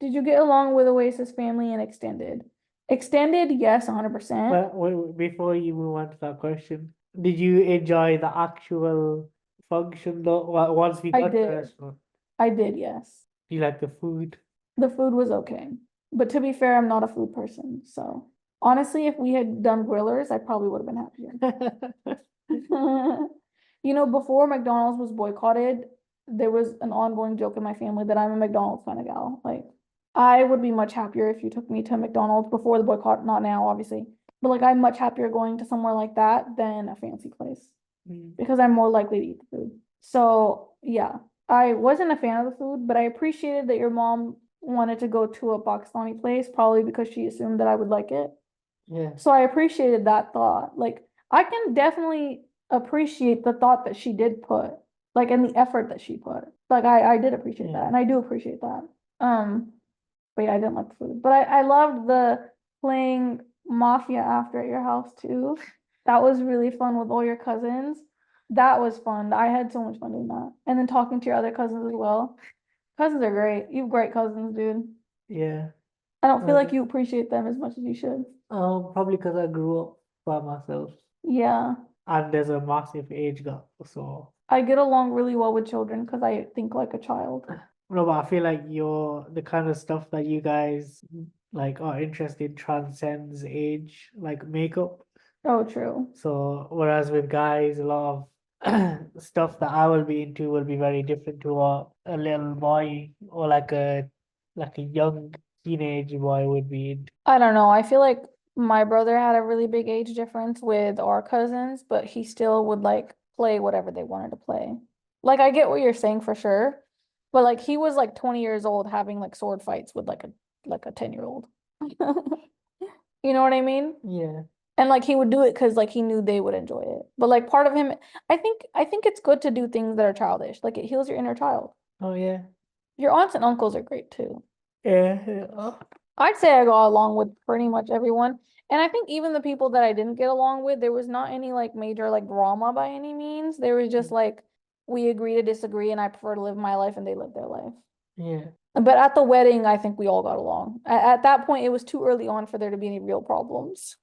Did you get along with Oasis family and extended? Extended, yes, 100%.
But before you move on to that question, Did you enjoy the actual function though? Once we
I
got to the
did.
restaurant,
I did, yes.
do you like the food?
The food was okay. But to be fair, I'm not a food person. So honestly, if we had done grillers, I probably would have been happier. You know, before McDonald's was boycotted, there was an ongoing joke in my family that I'm a McDonald's kind of gal. Like, I would be much happier if you took me to McDonald's before the boycott, not now, obviously. But like, I'm much happier going to somewhere like that than a fancy place
Mm.
because I'm more likely to eat the food. So, yeah, I wasn't a fan of the food, but I appreciated that your mom wanted to go to a Pakistani place, probably because she assumed that I would like it.
Yeah.
So I appreciated that thought. Like, I can definitely appreciate the thought that she did put, like, and the effort that she put. Like, I did appreciate that,
Yeah.
and I do appreciate that. But yeah, I didn't like the food. But I loved the playing Mafia after at your house too. That was really fun with all your cousins. That was fun. I had so much fun doing that. And then talking to your other cousins as well. Cousins are great. You have great cousins, dude.
Yeah.
I don't feel like you appreciate them as much as you should.
Probably because I grew up by myself
Yeah.
and there's a massive age gap. So,
I get along really well with children because I think like a child.
no, but I feel like the kind of stuff that you guys like are interested in transcends age, like makeup.
Oh, true.
So, whereas with guys, a lot of stuff that I will be into will be very different to what a little boy or like a young teenage boy would be into.
I don't know. I feel like my brother had a really big age difference with our cousins, but he still would like play whatever they wanted to play. Like I get what you're saying for sure, but like he was like 20 years old having like sword fights with like a 10-year-old. You know what I mean?
Yeah.
And like he would do it because like he knew they would enjoy it. But like part of him, I think it's good to do things that are childish. Like it heals your inner child.
Oh yeah.
Your aunts and uncles are great too.
Yeah. Yeah.
I'd say I got along with pretty much everyone. And I think even the people that I didn't get along with, there was not any like major like drama by any means. There was just like we agree to disagree and I prefer to live my life and they live their life.
Yeah.
But at the wedding, I think we all got along. At that point, it was too early on for there to be any real problems.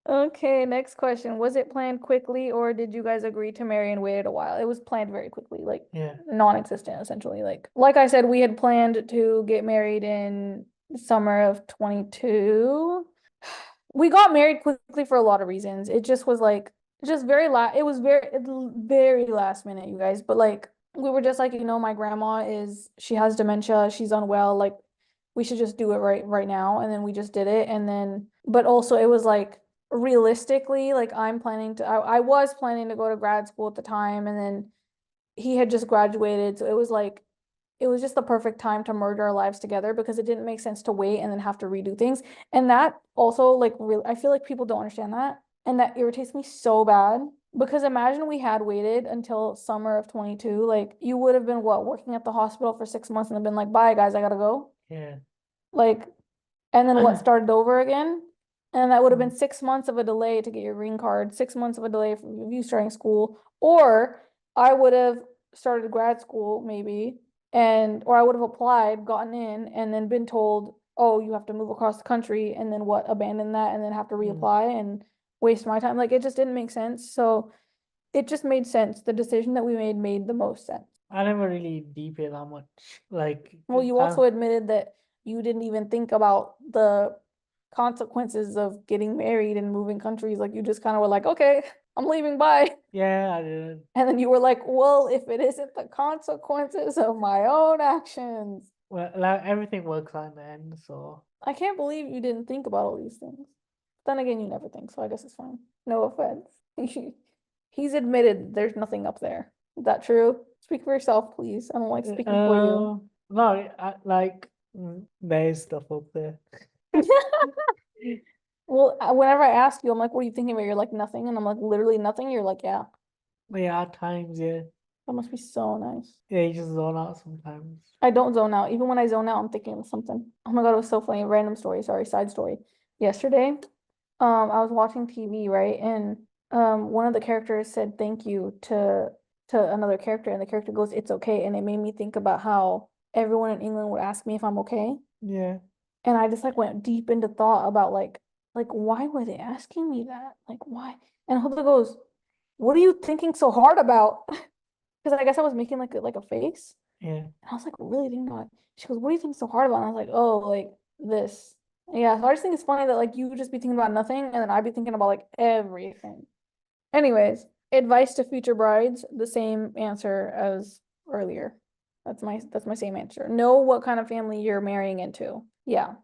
Okay, next question. Was it planned quickly or did you guys agree to marry and waited a while? It was planned very quickly, like
Yeah.
non-existent essentially. Like I said, we had planned to get married in summer of 22. We got married quickly for a lot of reasons. It just was like just it was very last minute, you guys. But like we were just like, my grandma she has dementia, she's unwell, like we should just do it right now. And then we just did it. And then but also it was like realistically, like I was planning to go to grad school at the time, and then he had just graduated. So it was just the perfect time to merge our lives together because it didn't make sense to wait and then have to redo things. And that also like really, I feel like people don't understand that. And that irritates me so bad because imagine we had waited until summer of 22, like you would have been working at the hospital for 6 months and then been like, bye guys, I gotta go.
Yeah.
Like, and then what started over again? And that would have been
Mm.
6 months of a delay to get your green card, 6 months of a delay from you starting school, or I would have started grad school maybe, or I would have applied, gotten in, and then been told, oh, you have to move across the country, and then abandon that, and then have to reapply and waste my time. Like it just didn't make sense. So it just made sense. The decision that we made the most sense.
I never really deep it that much. Like
Well, you
kind
also
of,
admitted that you didn't even think about the consequences of getting married and moving countries. Like you just kind of were like, okay, I'm leaving, bye.
yeah, I didn't.
And then you were like, well, if it isn't the consequences of my own actions.
Well, like everything works out in the end, so
I can't believe you didn't think about all these things. Then again, you never think, so I guess it's fine. No offense. He's admitted there's nothing up there. Is that true? Speak for yourself, please. I don't like speaking for you.
no, there is stuff up there.
Well, whenever I ask you, I'm like, what are you thinking about? You're like, nothing. And I'm like, literally nothing. You're like, yeah,
But yeah, at times, yeah.
that must be so nice.
Yeah, you just zone out sometimes.
I don't zone out. Even when I zone out, I'm thinking of something. Oh my God, it was so funny. Random story, sorry, side story. Yesterday, I was watching TV, right? And one of the characters said thank you to another character, and the character goes, it's okay. And it made me think about how everyone in England would ask me if I'm okay.
Yeah.
And I just like went deep into thought about like like, why were they asking me that? Like, why? And Hulda goes, what are you thinking so hard about? Because I guess I was making like a face.
Yeah.
And I was like, really thinking about it. She goes, what do you think so hard about? And I was like, oh, like this. Yeah, so I just think it's funny that like you would just be thinking about nothing and then I'd be thinking about like everything. Anyways, advice to future brides, the same answer as earlier. That's my same answer. Know what kind of family you're marrying into. Yeah.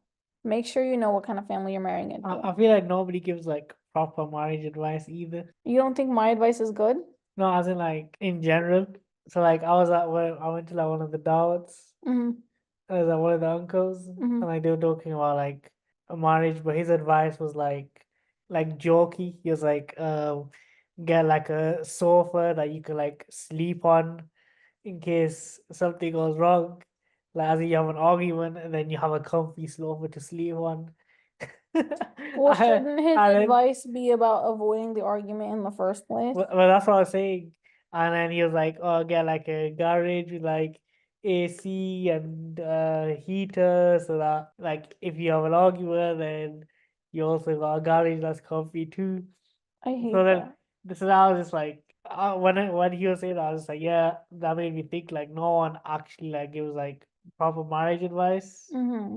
Make sure you know what kind of family you're marrying into.
I feel like nobody gives like proper marriage advice either.
You don't think my advice is good?
No, as in like in general. So like I went to like one of the dads.
Mm-hmm.
I was at one of the uncles, and
Mm-hmm.
like they were talking about like a marriage, but his advice was like jokey. He was like, get like a sofa that you can like sleep on in case something goes wrong. Like as in you have an argument and then you have a comfy sofa to sleep on.
Well, shouldn't his
And then
advice be about avoiding the argument in the first place?
well, that's what I was saying. And then he was like, "Oh, get like a garage with like AC and heater, so that like if you have an argument, then you also got a garage that's comfy too."
I
So
hate
then,
that.
this is I was just like, when he was saying that, I was like, yeah, that made me think like no one actually like gives like proper marriage advice.
Mm-hmm.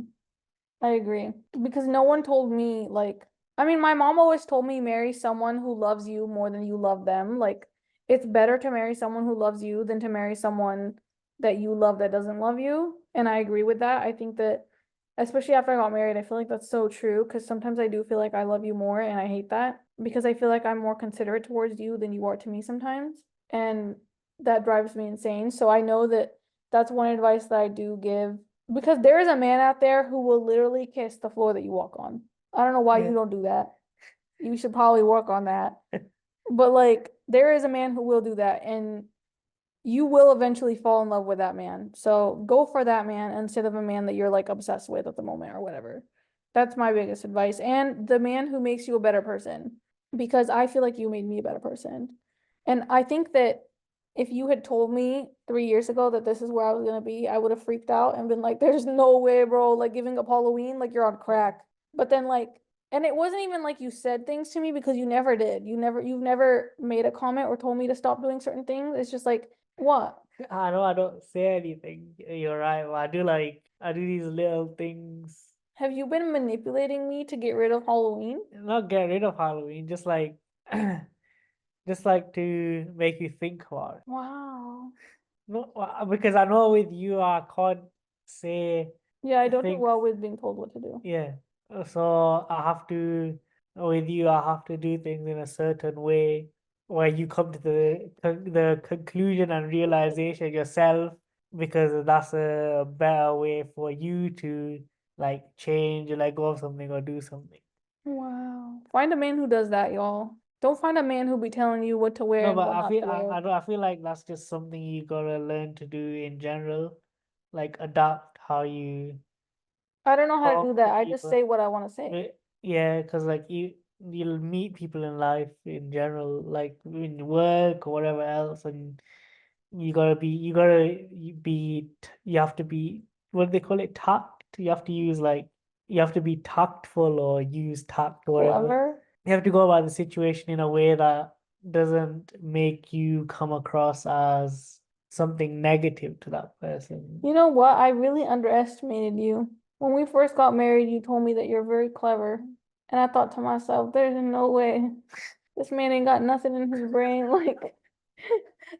I agree. Because no one told me, like, I mean, my mom always told me marry someone who loves you more than you love them. Like, it's better to marry someone who loves you than to marry someone that you love that doesn't love you. And I agree with that. I think that, especially after I got married, I feel like that's so true because sometimes I do feel like I love you more and I hate that because I feel like I'm more considerate towards you than you are to me sometimes. And that drives me insane. So I know that that's one advice that I do give because there is a man out there who will literally kiss the floor that you walk on. I don't know why
Yeah.
you don't do that. You should probably work on that. But like there is a man who will do that and you will eventually fall in love with that man. So go for that man instead of a man that you're like obsessed with at the moment or whatever. That's my biggest advice. And the man who makes you a better person because I feel like you made me a better person. And I think that if you had told me 3 years ago that this is where I was gonna be, I would have freaked out and been like, there's no way, bro, like giving up Halloween, like you're on crack. But then like, and it wasn't even like you said things to me because you never did. You've never made a comment or told me to stop doing certain things. It's just like, what?
I know I don't say anything. You're right. But I do these little things.
Have you been manipulating me to get rid of Halloween?
Not get rid of Halloween, just like just like to make you think about it.
Wow.
No, because I know with you I can't say
Yeah, I don't do
think.
well with being told what to do.
Yeah. So I have to, with you, I have to do things in a certain way where you come to the conclusion and realization yourself because that's a better way for you to like change or let go of something or do something.
Wow. Find a man who does that, y'all. Don't find a man who be telling you what to wear
No,
and
but
what not to wear.
I feel like that's just something you gotta learn to do in general, like adapt how you
I don't know how to do
talk
that.
to
I just
people.
say what I want to say.
Yeah, because like you'll meet people in life in general, like in work or whatever else, and you have to be what do they call it, tact. You have to be tactful or use tact or whatever.
Clever.
You have to go about the situation in a way that doesn't make you come across as something negative to that person.
You know what? I really underestimated you. When we first got married, you told me that you're very clever. And I thought to myself, there's no way. This man ain't got nothing in his brain. Like,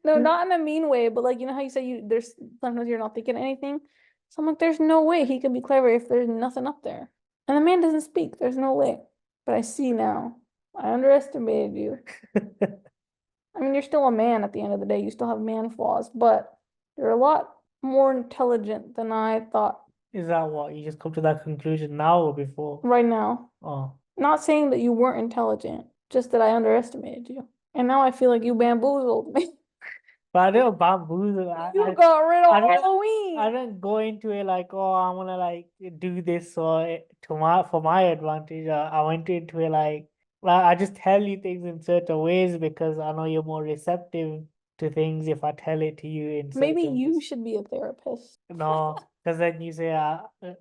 no, not in a mean way, but like, you know how you say there's sometimes you're not thinking anything? So I'm like, there's no way he can be clever if there's nothing up there. And the man doesn't speak. There's no way. But I see now. I underestimated you. I mean, you're still a man at the end of the day. You still have man flaws, but you're a lot more intelligent than I thought
Is that what you just come to that conclusion now or before?
right now.
Oh.
Not saying that you weren't intelligent, just that I underestimated you. And now I feel like you bamboozled me.
But I didn't bamboozle.
You got rid of
I didn't, I
Halloween.
didn't go into it like, oh, I'm gonna like do this for my advantage. I went into it like I just tell you things in certain ways because I know you're more receptive to things if I tell it to you in
Maybe
certain
you should be a therapist.
no, because then you say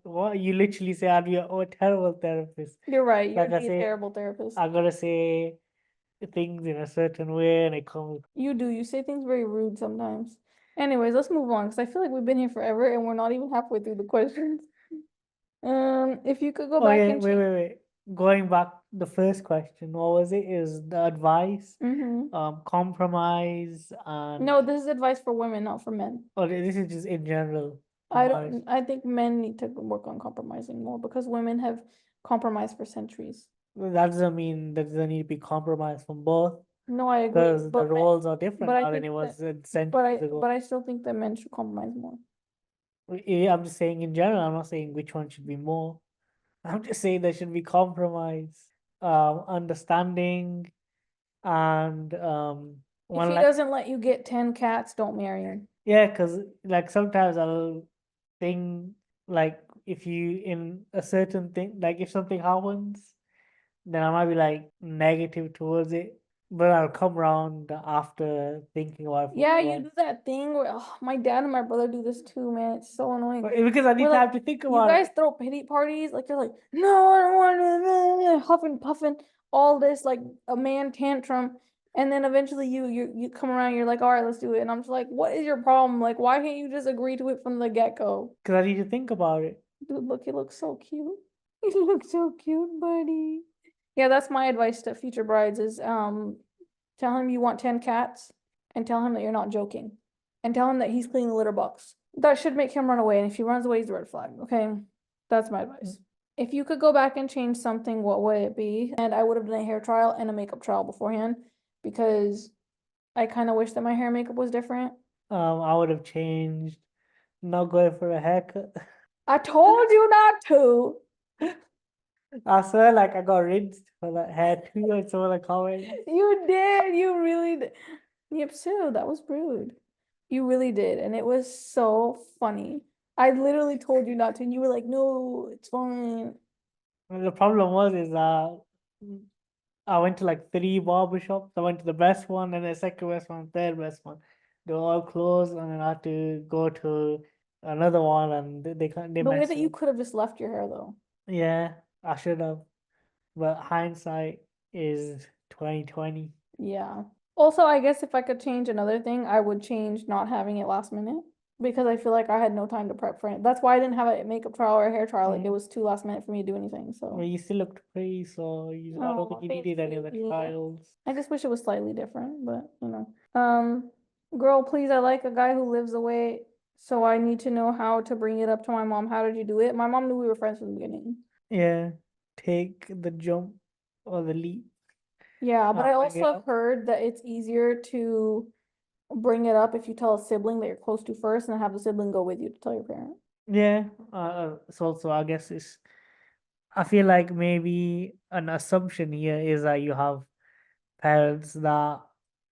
what you literally say I'd be a terrible therapist.
You're right.
Like
You'd
I
be a
say,
terrible therapist.
I gotta say things in a certain way and it comes.
You do. You say things very rude sometimes. Anyways, let's move on because I feel like we've been here forever and we're not even halfway through the questions. If you could go
Oh
back
yeah,
and
wait,
change.
wait, wait. Going back, the first question, what was it? Is the advice, compromise, and
No, this is advice for women, not for men.
or this is just in general
I
advice.
don't. I think men need to work on compromising more because women have compromised for centuries.
That doesn't mean that there need to be compromise from both,
No, I agree,
because the roles are different
but I
now than
think
it
that,
was centuries ago.
but I still think that men should compromise more.
Yeah, I'm just saying in general. I'm not saying which one should be more. I'm just saying there should be compromise, understanding, and
If
one
he
like
doesn't let you get 10 cats, don't marry him.
yeah, because like sometimes I'll think like if you in a certain thing, like if something happens, then I might be like negative towards it, but I'll come around after thinking about it for
Yeah,
a
you
while.
do that thing where my dad and my brother do this too, man. It's so annoying.
Because I
We're
need
like,
time to think
you
about
guys
it.
throw pity parties, like you're like, no, I don't want to, huffing, puffing, all this like a man tantrum, and then eventually you come around, you're like, all right, let's do it, and I'm just like, what is your problem? Like, why can't you just agree to it from the get-go?
Because I need to think about it.
Dude, look, he looks so cute. He looks so cute, buddy. Yeah, that's my advice to future brides is tell him you want 10 cats and tell him that you're not joking. And tell him that he's cleaning the litter box. That should make him run away. And if he runs away, he's a red flag. Okay. That's my advice. If you could go back and change something, what would it be? And I would have done a hair trial and a makeup trial beforehand because I kind of wish that my hair and makeup was different.
I would have changed, not going for a haircut.
I told you not to.
I swear, like I got rinsed for that hair too, and so like comment.
You did. You really did. Yep, so that was rude. You really did. And it was so funny. I literally told you not to, and you were like, no, it's fine.
The problem was is I went to like 3 barbershops. I went to the best one, and the second best one, third best one. They were all closed, and then I had to go to another one, and they can't they
The way
messed
that you
up.
could have just left your hair though.
Yeah, I should have, but hindsight is 2020.
Yeah. Also, I guess if I could change another thing, I would change not having it last minute because I feel like I had no time to prep for it. That's why I didn't have a makeup trial or a hair trial. Like it was too last minute for me to do anything.
Well,
So,
you still looked pretty, so I don't think
oh,
you
thank
needed any of the
you.
trials.
I just wish it was slightly different, but you know. Girl, please, I like a guy who lives away, so I need to know how to bring it up to my mom. How did you do it? My mom knew we were friends from the beginning.
Yeah, take the jump or the leap.
Yeah, but I
Bring
also
it
have
up.
heard that it's easier to bring it up if you tell a sibling that you're close to first and have the sibling go with you to tell your parent.
Yeah, it's also, I guess it's, I feel like maybe an assumption here is that you have parents that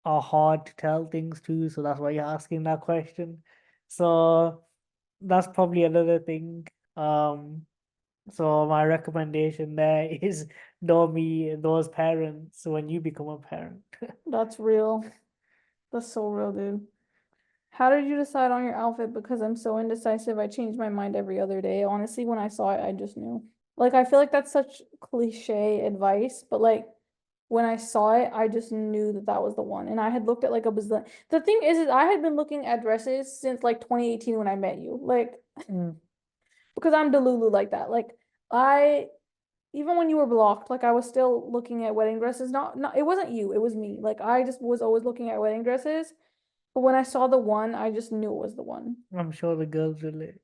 are hard to tell things to, so that's why you're asking that question. So that's probably another thing. So my recommendation there is don't be those parents when you become a parent.
That's real. That's so real, dude. How did you decide on your outfit? Because I'm so indecisive, I change my mind every other day. Honestly, when I saw it, I just knew. Like, I feel like that's such cliche advice, but like when I saw it, I just knew that that was the one. And I had looked at like a bazillion. The thing is I had been looking at dresses since like 2018 when I met you. Like,
Mm.
because I'm Delulu like that. Like, I even when you were blocked, like I was still looking at wedding dresses. Not it wasn't you, it was me. Like I just was always looking at wedding dresses. But when I saw the one, I just knew it was the one.
I'm sure the girls relate.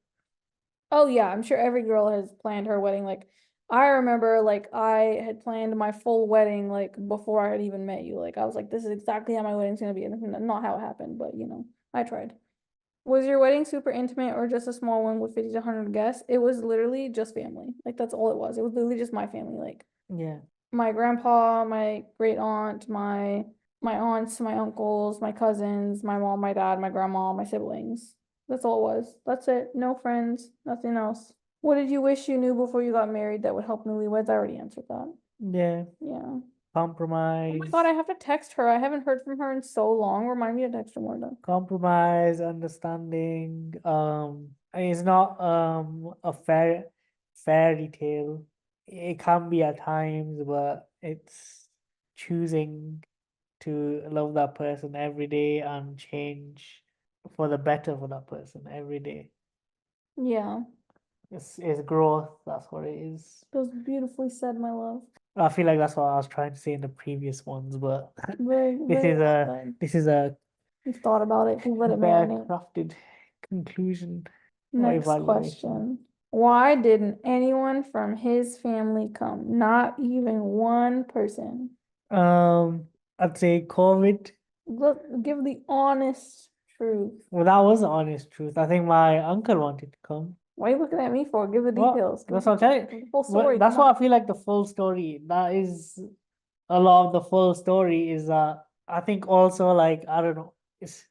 Oh yeah, I'm sure every girl has planned her wedding. Like I remember like I had planned my full wedding like before I had even met you. Like I was like, this is exactly how my wedding's gonna be. And not how it happened, but you know, I tried. Was your wedding super intimate or just a small one with 50 to 100 guests? It was literally just family. Like that's all it was. It was literally just my family. Like
Yeah.
my grandpa, my great aunt, my aunts, my uncles, my cousins, my mom, my dad, my grandma, my siblings. That's all it was. That's it. No friends, nothing else. What did you wish you knew before you got married that would help newlyweds? I already answered that.
Yeah.
Yeah. Oh my
Compromise.
God, I have to text her. I haven't heard from her in so long. Remind me to text her more though.
Compromise, understanding. It's not a fairy tale. It can be at times, but it's choosing to love that person every day and change for the better for that person every day.
Yeah,
It's growth, that's what it is.
that was beautifully said, my love.
I feel like that's what I was trying to say in the previous ones, but
Very,
this
very
is
well
a
said.
this is a
You've thought about it. You've let it
better
marinate.
crafted conclusion or
Next
evaluation.
question. Why didn't anyone from his family come? Not even one person.
I'd say COVID.
Look, give the honest truth.
Well, that was the honest truth. I think my uncle wanted to come.
Why are you looking at me for? Give the
Well,
details.
that's what I'm telling
Give
you.
the full
Well,
story.
that's
Come on.
what I feel like the full story. That is a lot of the full story is I think also like I don't know. It's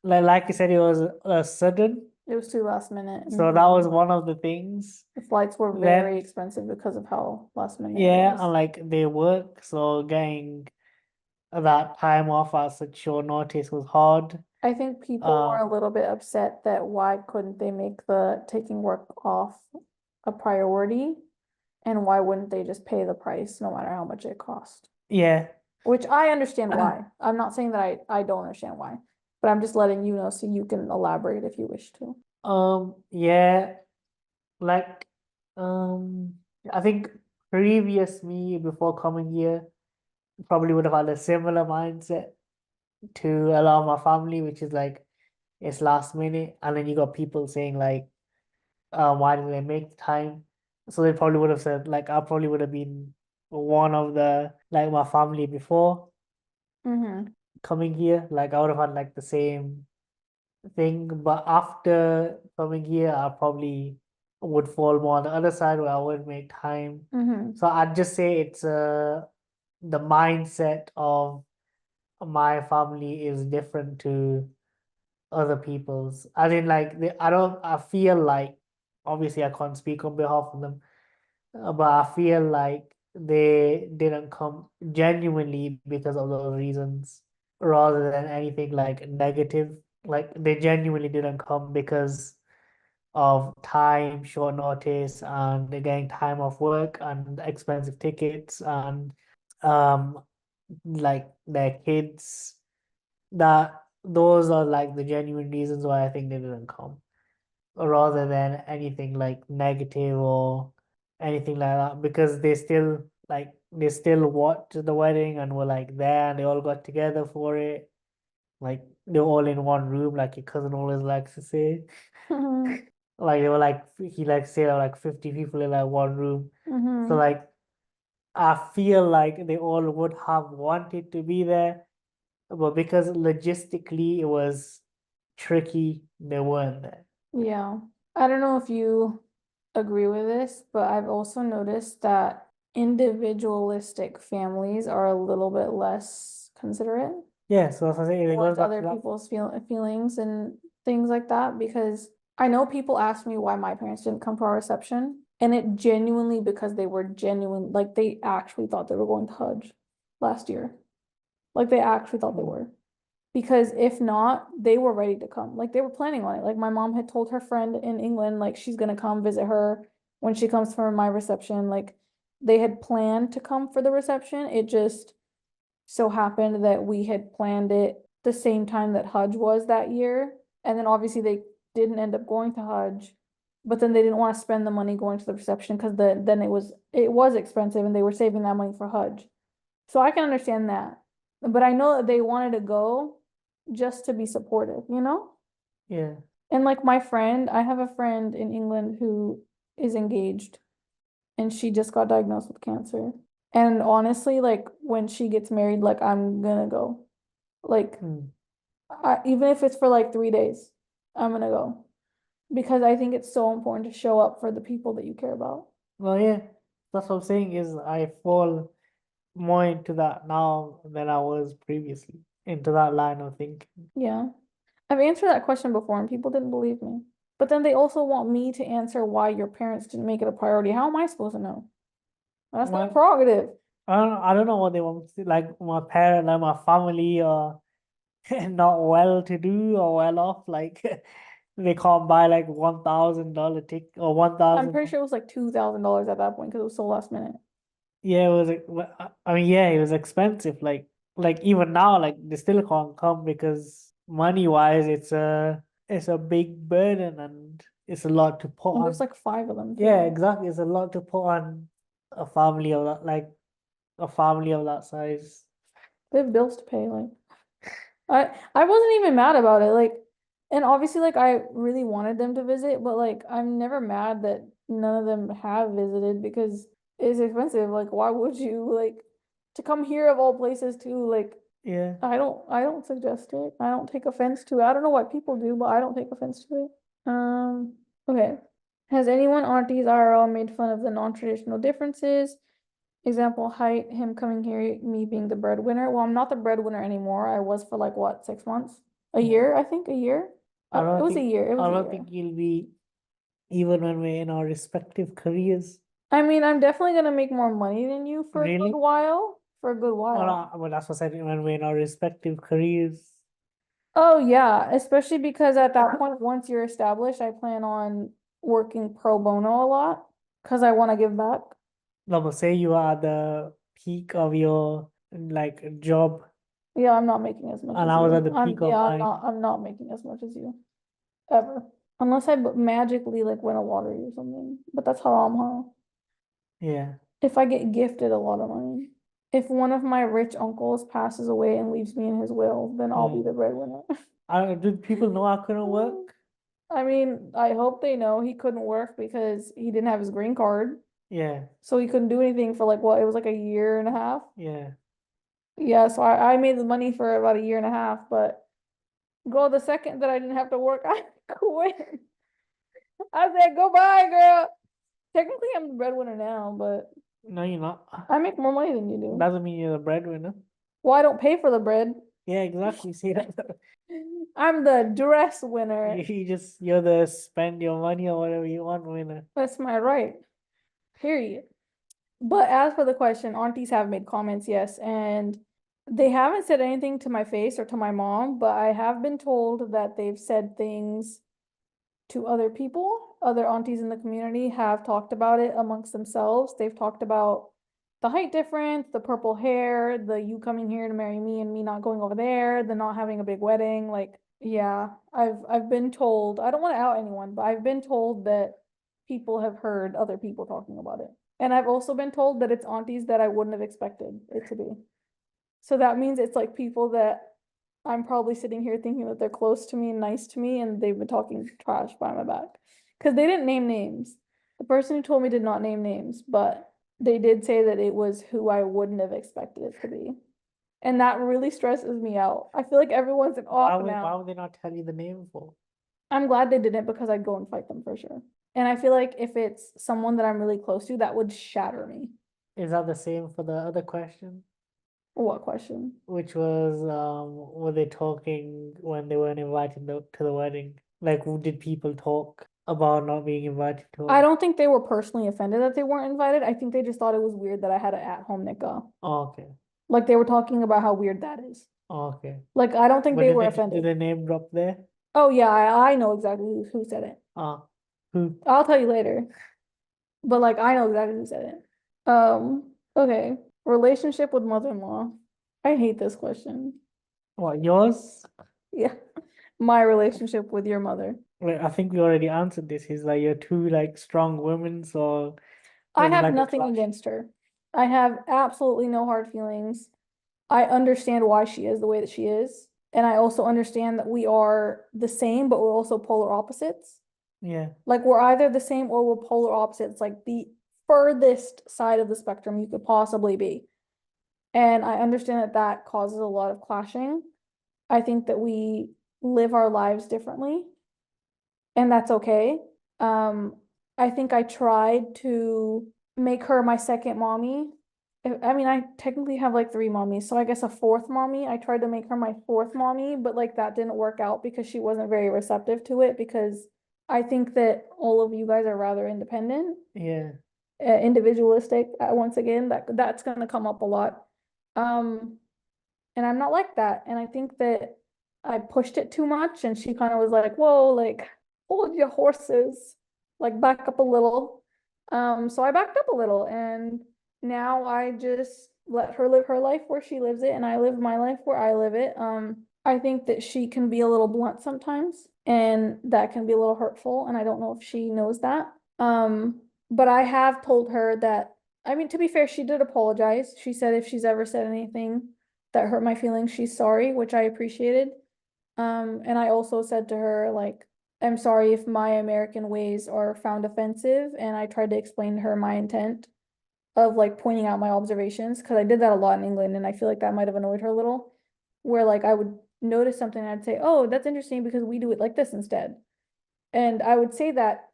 like you said, it was sudden.
It was too last minute.
So that was one of the things.
The flights were very
Then
expensive because of how last minute it
yeah,
was.
and like they work, so getting that time off at such short notice was hard.
I think people were
Uh,
a little bit upset that why couldn't they make the taking work off a priority? And why wouldn't they just pay the price no matter how much it cost?
yeah.
Which I understand why. I'm not saying that I don't understand why, but I'm just letting you know so you can elaborate if you wish to.
Yeah, like, um, I think previous me before coming here probably would have had a similar mindset to a lot of my family, which is like it's last minute, and then you got people saying like, why didn't they make the time? So they probably would have said like I probably would have been one of the like my family before
Mm-hmm.
coming here. Like I would have had like the same thing, but after coming here, I probably would fall more on the other side where I would make time.
Mm-hmm.
So I'd just say it's the mindset of my family is different to other people's. I mean, like I feel like obviously I can't speak on behalf of them, but I feel like they didn't come genuinely because of those reasons rather than anything like negative. Like they genuinely didn't come because of time, short notice, and they're getting time off work and expensive tickets and um like their kids. That those are like the genuine reasons why I think they didn't come, rather than anything like negative or anything like that, because they still watched the wedding and were like there and they all got together for it. Like they're all in one room, like your cousin always likes to say. Like they were like he likes to say there were like 50 people in like one room. So
Mm-hmm.
like I feel like they all would have wanted to be there, but because logistically it was tricky, they weren't there.
Yeah. I don't know if you agree with this, but I've also noticed that individualistic families are a little bit less considerate
Yeah, so as I say, it goes
towards
back to
other
that.
people's feelings and things like that because I know people ask me why my parents didn't come to our reception, and it genuinely because they were genuine, like they actually thought they were going to Hajj last year. Like they actually thought they
Mm.
were. Because if not, they were ready to come. Like they were planning on it. Like my mom had told her friend in England, like she's gonna come visit her when she comes for my reception. Like they had planned to come for the reception. It just so happened that we had planned it the same time that Hajj was that year. And then obviously they didn't end up going to Hajj, but then they didn't want to spend the money going to the reception because then it was expensive and they were saving that money for Hajj. So I can understand that. But I know that they wanted to go just to be supportive, you know?
Yeah.
And like my friend, I have a friend in England who is engaged and she just got diagnosed with cancer. And honestly, like when she gets married, like I'm gonna go. Like
Mm.
even if it's for like 3 days, I'm gonna go because I think it's so important to show up for the people that you care about.
Well, yeah, that's what I'm saying is I fall more into that now than I was previously, into that line of thinking.
Yeah. I've answered that question before and people didn't believe me. But then they also want me to answer why your parents didn't make it a priority. How am I supposed to know? That's their
Well,
prerogative.
I don't know what they want to, like my parent, like my family are not well to do or well off. Like they can't buy like $1,000 ticket or one
I'm
thousand.
pretty sure it was like $2,000 at that point because it was so last minute.
Yeah, it was like I mean, yeah, it was expensive. Like even now, like they still can't come because money wise, it's a big burden and it's a lot to put
And there's
on.
like five of them
Yeah,
too.
exactly. It's a lot to put on a family of that, like a family of that size.
They have bills to pay. Like I wasn't even mad about it. Like, and obviously, like I really wanted them to visit, but like I'm never mad that none of them have visited because it's expensive. Like, why would you like to come here of all places too? Like,
Yeah.
I don't suggest it. I don't take offense to it. I don't know what people do, but I don't take offense to it. Okay. Has anyone aunties IRL made fun of the non-traditional differences? Example, height, him coming here, me being the breadwinner. Well, I'm not the breadwinner anymore. I was for like what, 6 months? A
Yeah.
year, I think, a year.
I
It
don't
was a
think
year. It was
I
a
don't
year.
think you'll be even when we're in our respective careers.
I mean, I'm definitely gonna make more money than you for a good
Really?
while. For a good
Well,
while.
well, that's what I said when we're in our respective careers.
Oh yeah, especially because at that point, once you're established, I plan on working pro bono a lot because I want to give back.
No, but say you are at the peak of your like job,
Yeah, I'm not making as much
and
as
I was at
you.
the peak of mine.
I'm not making as much as you ever. Unless I magically like win a lottery or something. But that's haram, huh?
Yeah.
If I get gifted a lot of money. If one of my rich uncles passes away and leaves me in his will, then I'll be
Yeah.
the breadwinner.
Did people know I couldn't work?
I mean, I hope they know he couldn't work because he didn't have his green card.
Yeah.
So he couldn't do anything for like what, it was like a year and a half.
Yeah.
Yeah, so I made the money for about a year and a half, but girl, the second that I didn't have to work, I quit. I said, goodbye, girl. Technically, I'm the breadwinner now, but
No, you're not.
I make more money than you do.
Doesn't mean you're the breadwinner.
Well, I don't pay for the bread.
Yeah, exactly. See that?
I'm the dress winner.
You're the spend your money or whatever you want winner.
That's my right. Period. But as for the question, aunties have made comments, yes, and they haven't said anything to my face or to my mom, but I have been told that they've said things to other people. Other aunties in the community have talked about it amongst themselves. They've talked about the height difference, the purple hair, the you coming here to marry me and me not going over there, the not having a big wedding. Like, yeah, I've been told, I don't want to out anyone, but I've been told that people have heard other people talking about it. And I've also been told that it's aunties that I wouldn't have expected it to be. So that means it's like people that I'm probably sitting here thinking that they're close to me and nice to me, and they've been talking trash behind my back. Because they didn't name names. The person who told me did not name names, but they did say that it was who I wouldn't have expected it to be. And that really stresses me out. I feel like everyone's in
Why
awe
would why
now.
would they not tell you the name for?
I'm glad they didn't because I'd go and fight them for sure. And I feel like if it's someone that I'm really close to, that would shatter me.
Is that the same for the other question?
What question?
Which was were they talking when they weren't invited to the wedding? Like did people talk about not being invited to
I
it?
don't think they were personally offended that they weren't invited. I think they just thought it was weird that I had an at-home nikah.
Oh, okay.
Like they were talking about how weird that is.
Oh, okay.
Like I don't think
But
they were
did
offended.
they name drop there?
Oh yeah, I know exactly who said it.
Ah, who?
I'll tell you later. But like I know exactly who said it. Okay. Relationship with mother-in-law. I hate this question.
What, yours?
Yeah. My relationship with your mother.
Wait, I think we already answered this. Is like you're two like strong women, so
I
there's
have
like a
nothing
clash.
against her. I have absolutely no hard feelings. I understand why she is the way that she is. And I also understand that we are the same, but we're also polar opposites.
Yeah,
Like we're either the same or we're polar opposites, like the furthest side of the spectrum you could possibly be. And I understand that that causes a lot of clashing. I think that we live our lives differently, and that's okay. Um, I think I tried to make her my second mommy. I mean, I technically have like three mommies, so I guess a fourth mommy. I tried to make her my fourth mommy, but like that didn't work out because she wasn't very receptive to it because I think that all of you guys are rather independent.
yeah.
individualistic once again. That's gonna come up a lot. Um, and I'm not like that. And I think that I pushed it too much, and she kind of was like, "Whoa, like hold your horses, like back up a little." So I backed up a little, and now I just let her live her life where she lives it, and I live my life where I live it. I think that she can be a little blunt sometimes, and that can be a little hurtful, and I don't know if she knows that. But I have told her that, I mean, to be fair, she did apologize. She said if she's ever said anything that hurt my feelings, she's sorry, which I appreciated. And I also said to her, like, I'm sorry if my American ways are found offensive, and I tried to explain to her my intent of like pointing out my observations, because I did that a lot in England, and I feel like that might have annoyed her a little, where like I would notice something and I'd say, "Oh, that's interesting because we do it like this instead." And I would say that,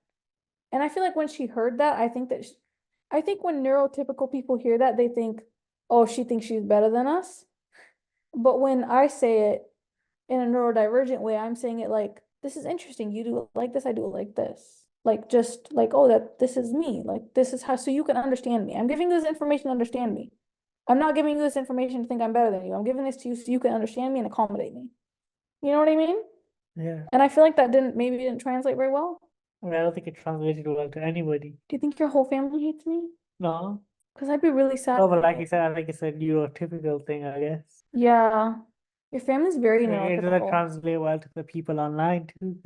and I feel like when she heard that, I think when neurotypical people hear that, they think, "Oh, she thinks she's better than us." But when I say it in a neurodivergent way, I'm saying it like, this is interesting. You do it like this, I do it like this. Like, just like, oh, that this is me. Like, this is how, so you can understand me. I'm giving you this information to understand me. I'm not giving you this information to think I'm better than you. I'm giving this to you so you can understand me and accommodate me. You know what I mean?
Yeah.
And I feel like that maybe didn't translate very well.
I mean, I don't think it translated well to anybody.
Do you think your whole family hates me?
No.
Because I'd be really sad.
No, but like you said, I think it's a neurotypical thing, I guess.
Yeah. Your family's very
It doesn't
neurotypical.
translate well to the people online too.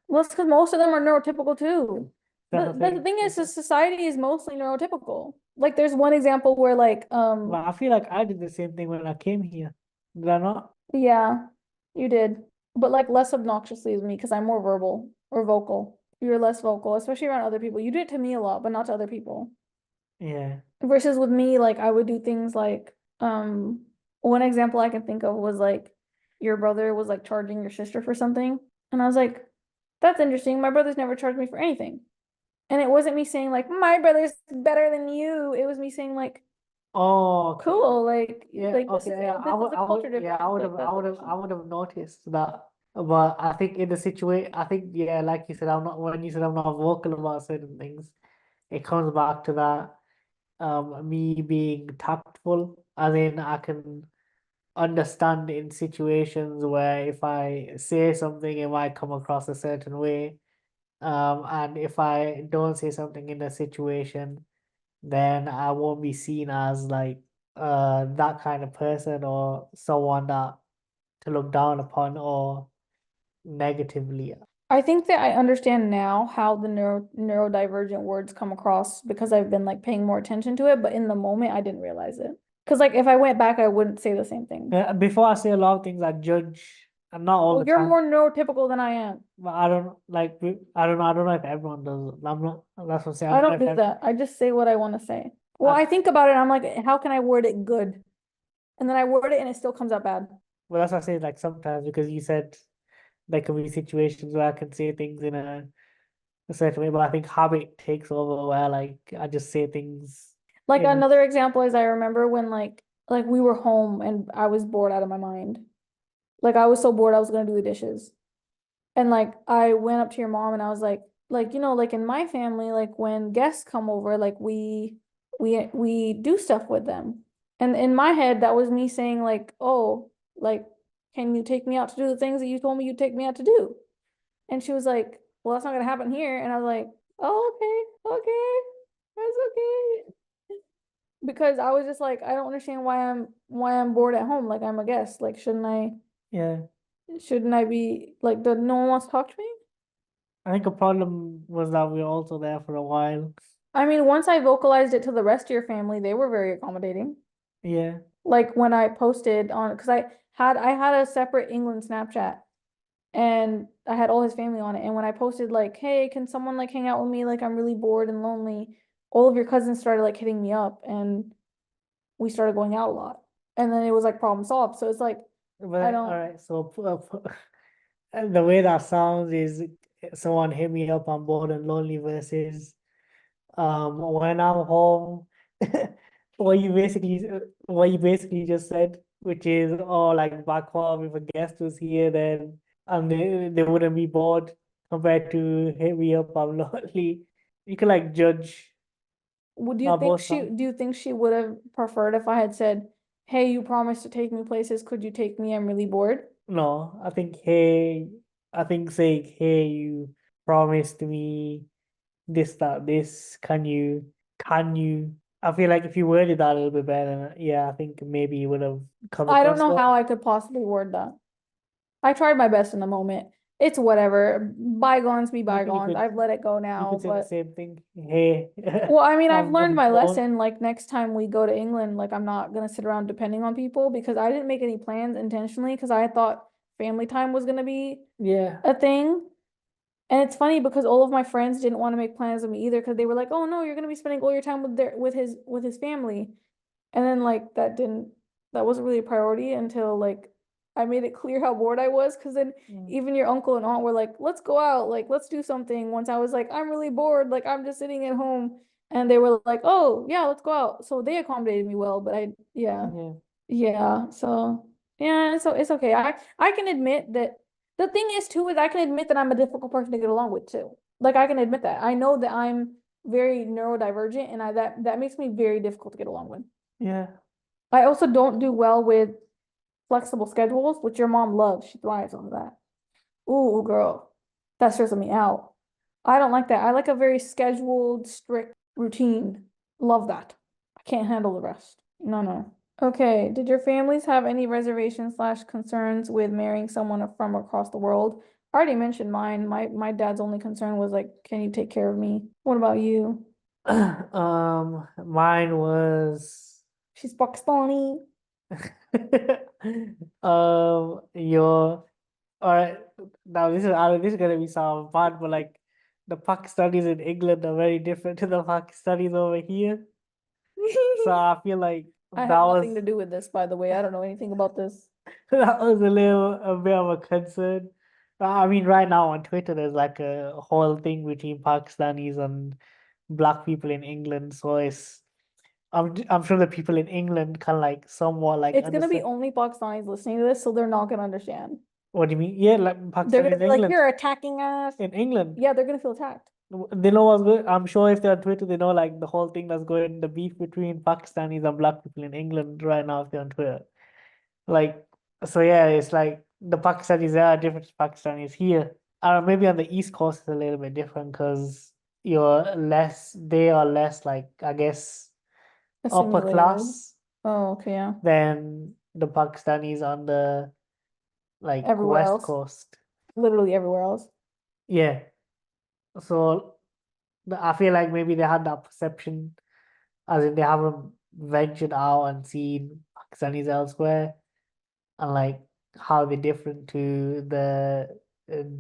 Well, it's because most of them are neurotypical too.
That's the
The
thing.
thing is, the society is mostly neurotypical. Like, there's one example where, like,
Well, I feel like I did the same thing when I came here. Did I not?
yeah, you did, but like less obnoxiously as me because I'm more verbal or vocal. You're less vocal, especially around other people. You do it to me a lot, but not to other people.
Yeah.
Versus with me, like I would do things like, one example I can think of was like your brother was like charging your sister for something, and I was like, "That's interesting. My brother's never charged me for anything." And it wasn't me saying like my brother's better than you. It was me saying like,
Oh, okay.
cool, like
Yeah,
like
okay, yeah,
this is a culture
yeah,
difference, like that's
I
interesting.
would have noticed that. But I think in the situation, I think, yeah, like you said, when you said I'm not vocal about certain things, it comes back to that, me being tactful, as in I can understand in situations where if I say something, it might come across a certain way. And if I don't say something in a situation, then I won't be seen as like that kind of person or someone that to look down upon or negatively.
I think that I understand now how the neurodivergent words come across because I've been like paying more attention to it, but in the moment I didn't realize it. Because like if I went back, I wouldn't say the same things.
Before I say a lot of things, I judge, and not all
Well,
the
you're
time,
more neurotypical than I am.
but I don't like, I don't know if everyone does. I'm not, that's what I'm saying. I
I
don't know
don't
if
do that. I just say what I want to say. Well,
I,
I think about it, and I'm like, how can I word it good? And then I word it and it still comes out bad.
well, that's what I say, like sometimes, because you said there can be situations where I can say things in a certain way, but I think habit takes over where like I just say things
Like
in,
another example is I remember when like we were home and I was bored out of my mind. Like I was so bored I was gonna do the dishes. And like I went up to your mom and I was like, like in my family, like when guests come over, like we do stuff with them. And in my head, that was me saying like, oh, like, can you take me out to do the things that you told me you'd take me out to do? And she was like, well, that's not gonna happen here. And I was like, oh, okay, that's okay. Because I was just like, I don't understand why I'm bored at home. Like I'm a guest. Like
yeah.
shouldn't I be like the no one wants to talk to me?
I think a problem was that we were also there for a while.
I mean, once I vocalized it to the rest of your family, they were very accommodating.
Yeah.
Like when I posted on, because I had a separate England Snapchat and I had all his family on it. And when I posted like, hey, can someone like hang out with me? Like I'm really bored and lonely. All of your cousins started like hitting me up and we started going out a lot. And then it was like problem solved. So it's like, I
But all
don't,
right, so the way that sounds is someone hit me up on bored and lonely versus when I'm home, what you basically just said, which is, oh, like back home if a guest was here, then and they wouldn't be bored compared to hit me up, I'm lonely. You can like judge
Would you
Not
think
both
she
times.
do you think she would have preferred if I had said, "Hey, you promised to take me places, could you take me? I'm really bored."
No, I think saying, hey, you promised me this, that, this, can you? I feel like if you worded that a little bit better, yeah, I think maybe you would have come
I don't
across
know
well.
how I could possibly word that. I tried my best in the moment. It's whatever. Bygones be
Maybe
bygones. I've let it go
you
now,
could say the
but
same thing. Hey,
well, I mean, I've learned
I'm
my
bored.
lesson. Like next time we go to England, like I'm not gonna sit around depending on people because I didn't make any plans intentionally because I thought family time was gonna be
Yeah.
a thing. And it's funny because all of my friends didn't want to make plans with me either because they were like, "Oh no, you're gonna be spending all your time with his family." And then like that wasn't really a priority until like I made it clear how bored I was because then
Mm.
even your uncle and aunt were like, let's go out, like let's do something. Once I was like, I'm really bored, like I'm just sitting at home. And they were like, oh yeah, let's go out. So they accommodated me well, but
Yeah.
yeah. So yeah, so it's okay. I can admit that the thing is too is I can admit that I'm a difficult person to get along with too. Like I can admit that. I know that I'm very neurodivergent and I that makes me very difficult to get along with.
Yeah.
I also don't do well with flexible schedules, which your mom loves. She thrives on that. Ooh, girl, that stresses me out. I don't like that. I like a very scheduled, strict routine. Love that. I can't handle the rest. No, no. Okay, did your families have any reservations slash concerns with marrying someone from across the world? I already mentioned mine. My dad's only concern was like, can you take care of me? What about you?
Mine was
She's Pakistani.
your all right. Now this is gonna be sound bad, but like the Pakistanis in England are very different to the Pakistanis over here. So I feel like
I
that
have
was
nothing to do with this, by the way. I don't know anything about this.
that was a bit of a concern. I mean, right now on Twitter, there's like a whole thing between Pakistanis and black people in England. So I'm sure the people in England can like somewhat like
It's gonna be
understand.
only Pakistanis listening to this, so they're not gonna understand.
What do you mean? Yeah, like
They're gonna
Pakistanis in
be like,
England.
"You're attacking us."
In England.
Yeah, they're gonna feel attacked.
They know what's good. I'm sure if they're on Twitter, they know like the whole thing that's going, the beef between Pakistanis and black people in England right now if they're on Twitter. Like, so yeah, it's like the Pakistanis there are different to Pakistanis here. Maybe on the East Coast it's a little bit different because they are less like, I guess, upper
Assimilated.
class
Oh, okay, yeah.
than the Pakistanis on the like
Everywhere
West
else,
Coast.
literally everywhere else.
Yeah. So I feel like maybe they had that perception as in they haven't ventured out and seen Pakistanis elsewhere and like how they're different to the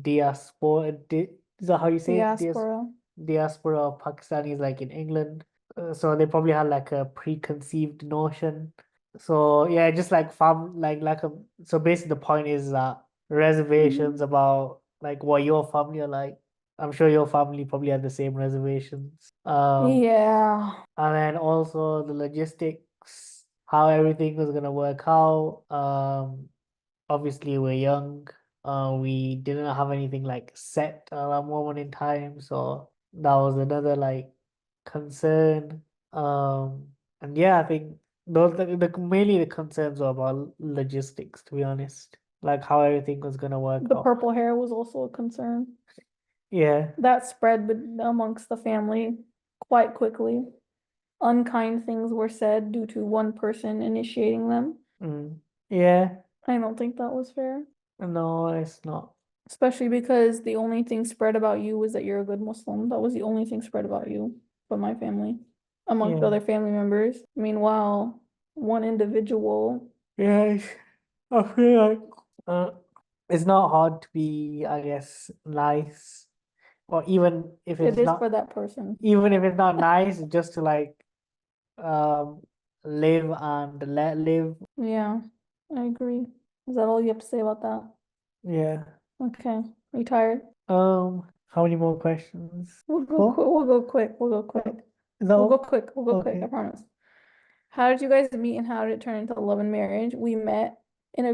diaspora. Is that how you say it?
Diaspora.
Diaspora of Pakistanis like in England. So they probably had like a preconceived notion. So yeah, just like so basically the point is that reservations
Mhm.
about like what your family are like. I'm sure your family probably had the same reservations.
Yeah.
And then also the logistics, how everything was gonna work out. Obviously we're young. We didn't have anything like set at that moment in time, so that was another like concern. And yeah, I think mainly the concerns were about logistics, to be honest, like how everything was gonna work
The
out.
purple hair was also a concern.
Yeah.
That spread amongst the family quite quickly. Unkind things were said due to one person initiating them.
Mm. Yeah.
I don't think that was fair.
No, it's not.
Especially because the only thing spread about you was that you're a good Muslim. That was the only thing spread about you from my family, amongst
Yeah.
other family members. Meanwhile, one individual,
Yeah. I feel like uh, it's not hard to be, I guess, nice, or
it is for that person.
even if it's not nice, just to like um live and let live.
Yeah, I agree. Is that all you have to say about that?
Yeah.
Okay. Are you tired?
How many more questions?
We'll go quick.
Four?
We'll go quick. We'll go quick.
Is that
We'll go
all?
quick. We'll go quick. I
Okay.
promise. How did you guys meet and how did it turn into love and marriage? We met in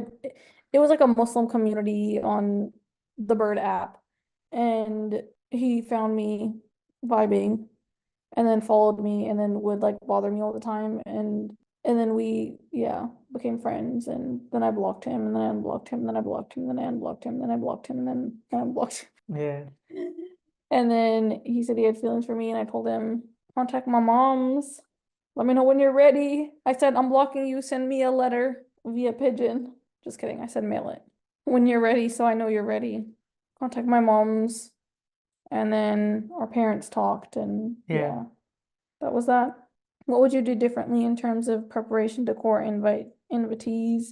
it was like a Muslim community on the Bird app. And he found me vibing. and then followed me and then would like bother me all the time and then we became friends and then I blocked him and then I unblocked him and then I blocked him and then I unblocked him and then I blocked him and then I unblocked him.
Yeah.
And then he said he had feelings for me and I told him contact my mom's. Let me know when you're ready. I said I'm blocking you. Send me a letter via pigeon. Just kidding. I said mail it when you're ready so I know you're ready. Contact my mom's. And then our parents talked and
Yeah.
that was that. What would you do differently in terms of preparation, decor, invitees,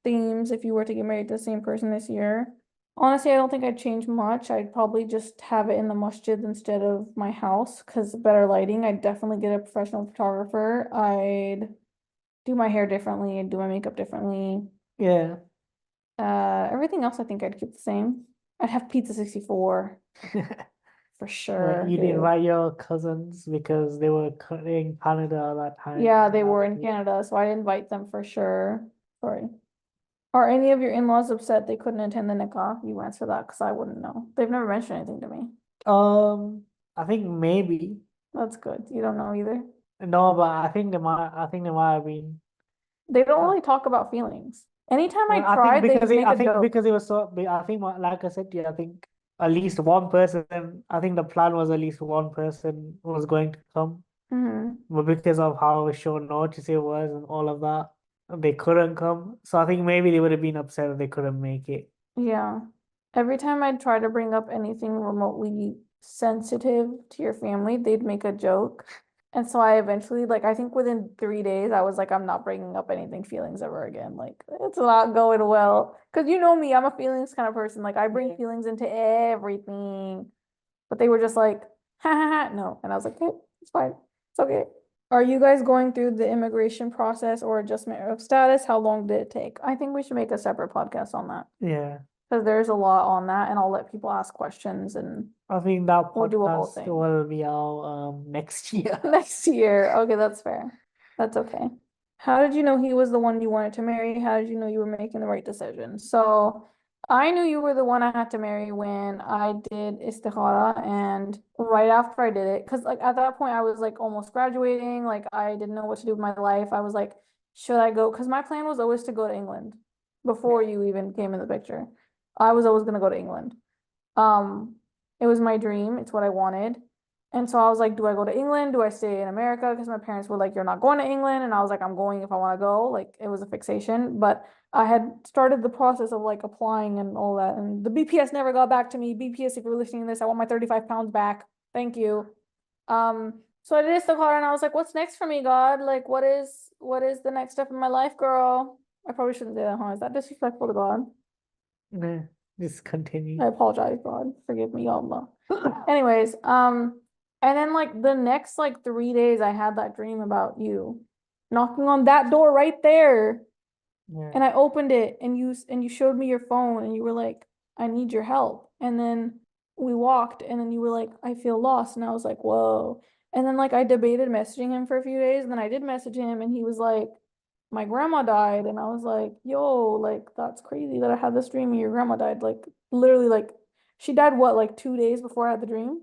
themes if you were to get married to the same person this year? Honestly, I don't think I'd change much. I'd probably just have it in the masjid instead of my house because better lighting. I'd definitely get a professional photographer. I'd do my hair differently. I'd do my makeup differently.
Yeah.
Everything else I think I'd keep the same. I'd have Pizza 64 for sure,
You didn't
dude.
invite your cousins because they were in Canada at that time.
Yeah, they were in Canada, so I'd invite them for sure. Sorry. Are any of your in-laws upset they couldn't attend the nikah? You answer that because I wouldn't know. They've never mentioned anything to me.
I think maybe.
That's good. You don't know either.
No, but I think they might have been.
They don't
Uh,
really talk about feelings. Anytime I
well, I think
tried, they make
I
a
think
joke.
because it was so I think like I said, yeah, I think at least one person, I think the plan was at least one person was going to come. But because of how short notice it was and all of that, they couldn't come. So I think maybe they would have been upset if they couldn't make it.
Yeah. Every time I'd try to bring up anything remotely sensitive to your family, they'd make a joke. And so I eventually, like, I think within 3 days, I was like, I'm not bringing up anything feelings ever again. Like, it's not going well. Because you know me, I'm a feelings kind of person. Like, I bring feelings into everything. But they were just like, ha ha ha, no. And I was like, okay, it's fine. It's okay. Are you guys going through the immigration process or adjustment of status? How long did it take? I think we should make a separate podcast on that
Yeah.
because there's a lot on that, and I'll let people ask questions and
I think that
we'll do a whole
podcast
thing
will be out next year.
next year. Okay, that's fair. That's okay. How did you know he was the one you wanted to marry? How did you know you were making the right decision? So I knew you were the one I had to marry when I did istikhara and right after I did it, because like at that point I was like almost graduating, like I didn't know what to do with my life. I was like, should I go? Because my plan was always to go to England before you even came in the picture. I was always gonna go to England. Um, it was my dream. It's what I wanted. And so I was like, do I go to England? Do I stay in America? Because my parents were like, you're not going to England. And I was like, I'm going if I want to go. Like it was a fixation. But I had started the process of like applying and all that. And the BPS never got back to me. BPS, if you're listening to this, I want my 35 pounds back. Thank you. So I did the card and I was like, what's next for me, God? Like, what is the next step in my life, girl? I probably shouldn't say that, huh? Is that disrespectful to God?
Nah, just continue.
I apologize, God. Forgive me, Allah. Anyways, and then like the next like 3 days, I had that dream about you knocking on that door right there,
Yeah.
and I opened it, and you showed me your phone, and you were like, "I need your help." And then we walked, and then you were like, "I feel lost," and I was like, "Whoa." And then like I debated messaging him for a few days, and then I did message him, and he was like, "My grandma died," and I was like, "Yo, like that's crazy that I had this dream and your grandma died." Like literally, like she died what, like 2 days before I had the dream?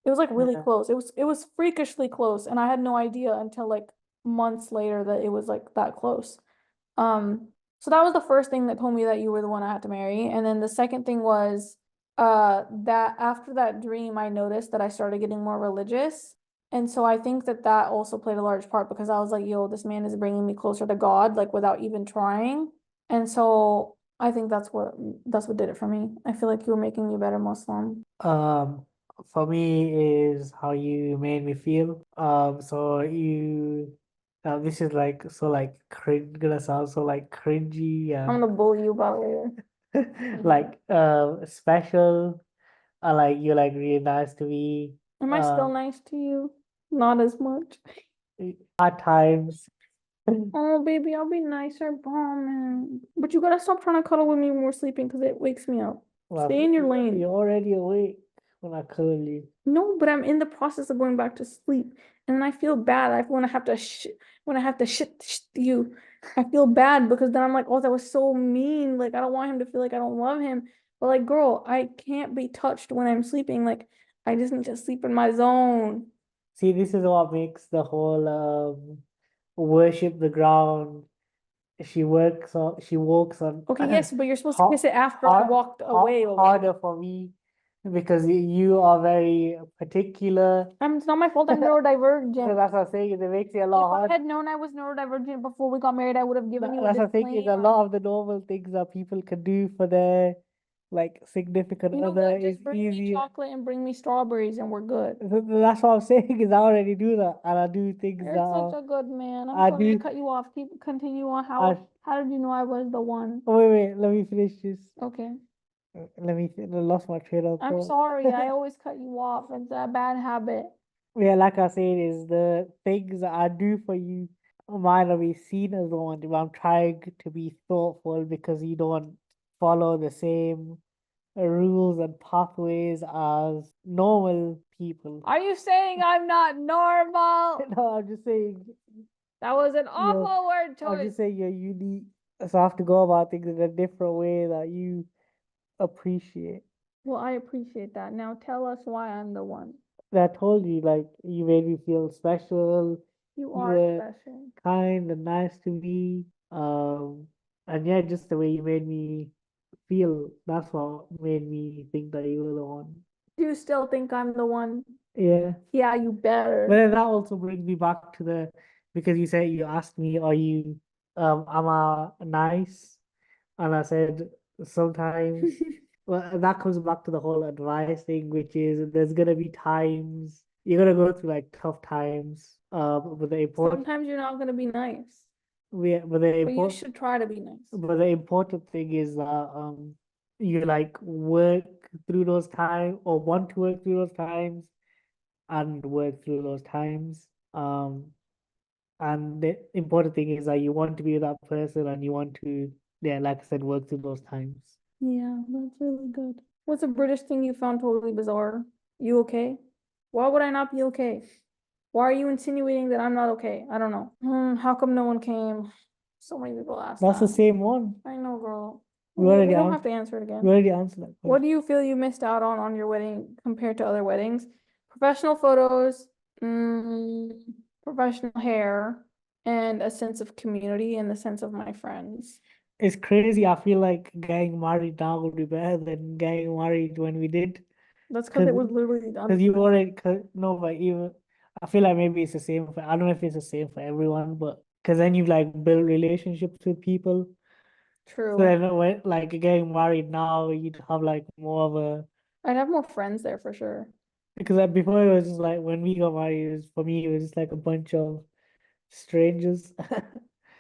It was like really
Yeah.
close. It was freakishly close, and I had no idea until like months later that it was like that close. Um, so that was the first thing that told me that you were the one I had to marry. And then the second thing was that after that dream, I noticed that I started getting more religious. And so I think that that also played a large part because I was like, yo, this man is bringing me closer to God, like without even trying. And so I think that's what did it for me. I feel like you were making me a better Muslim.
Um, for me is how you made me feel. So you, this is like so like cringe gonna sound so like cringy
I'm
and
gonna bully you about later.
like special. Like you're like really nice to me.
Am I still nice to you? Not as much.
At times.
Oh, baby, I'll be nicer, promise. But you gotta stop trying to cuddle with me when we're sleeping because it wakes me up.
Well,
Stay in your lane.
you're already awake when I call you.
No, but I'm in the process of going back to sleep, and then I feel bad. I when I have to shit you, I feel bad because then I'm like, oh, that was so mean. Like I don't want him to feel like I don't love him. But like, girl, I can't be touched when I'm sleeping. Like I just need to sleep in my zone.
See, this is what makes the whole worship the ground. She walks on
Okay, yes, but you're supposed to kiss it after I walked away.
harder for me because you are very particular.
It's not my fault I'm neurodivergent.
That's what I'm saying. It makes it a
If
lot
I
harder.
had known I was neurodivergent before we got married, I would have given you a
That's what I'm saying. It's a
disclaimer.
lot of the normal things that people can do for their like significant
You know
other
what?
is
Just bring me
easier.
chocolate and bring me strawberries and we're good.
That's what I'm saying is I already do that and I do things
You're
that
such a good man. I'm
I
sorry I
do.
cut you off. Continue on.
I,
How did you know I was the one?
oh, wait, let me finish this.
Okay.
I lost my train of
I'm
thought.
sorry. I always cut you off. It's a bad habit.
Yeah, like I said, is the things that I do for you might not be seen as romantic, but I'm trying to be thoughtful because you don't follow the same rules and pathways as normal people.
Are you saying I'm not normal?
No, I'm just saying
That was an
you're,
awful word
I'm
choice.
just saying you're unique. So I have to go about things in a different way that you appreciate.
Well, I appreciate that. Now tell us why I'm the one.
I told you, like, you made me feel special.
You
You
are
were
special.
kind and nice to me. And yeah, just the way you made me feel, that's what made me think that you were the one.
Do you still think I'm the one?
Yeah.
Yeah, you
But
better.
then that also brings me back to because you asked me, am I nice? And I said, sometimes. Well, that comes back to the whole advice thing, which is there's gonna be times you're gonna go through like tough times. But
Sometimes you're not gonna be nice,
but the
but you
important
should try to be nice.
but the important thing is that you like work through those times or want to work through those times and work through those times. And the important thing is that you want to be that person and you want to, yeah, like I said, work through those times.
Yeah, that's really good. What's a British thing you found totally bizarre? You okay? Why would I not be okay? Why are you insinuating that I'm not okay? I don't know. How come no one came? So many people asked
That's the
that.
same one.
I know, girl.
We
We
already
don't
answered.
have to answer it
We
again.
already answered that
What
question.
do you feel you missed out on your wedding compared to other weddings? Professional photos, professional hair, and a sense of community and the sense of my friends.
It's crazy. I feel like getting married now would be better than getting married when we did.
That's because it was literally
Because you already, no, but even, I feel like maybe it's the same for, I don't know if it's the same for everyone, but because then you like build relationships with people. So
true.
then when like getting married now, you'd have like more of a,
I'd have more friends there for sure.
because before it was just like when we got married, for me, it was just like a bunch of strangers.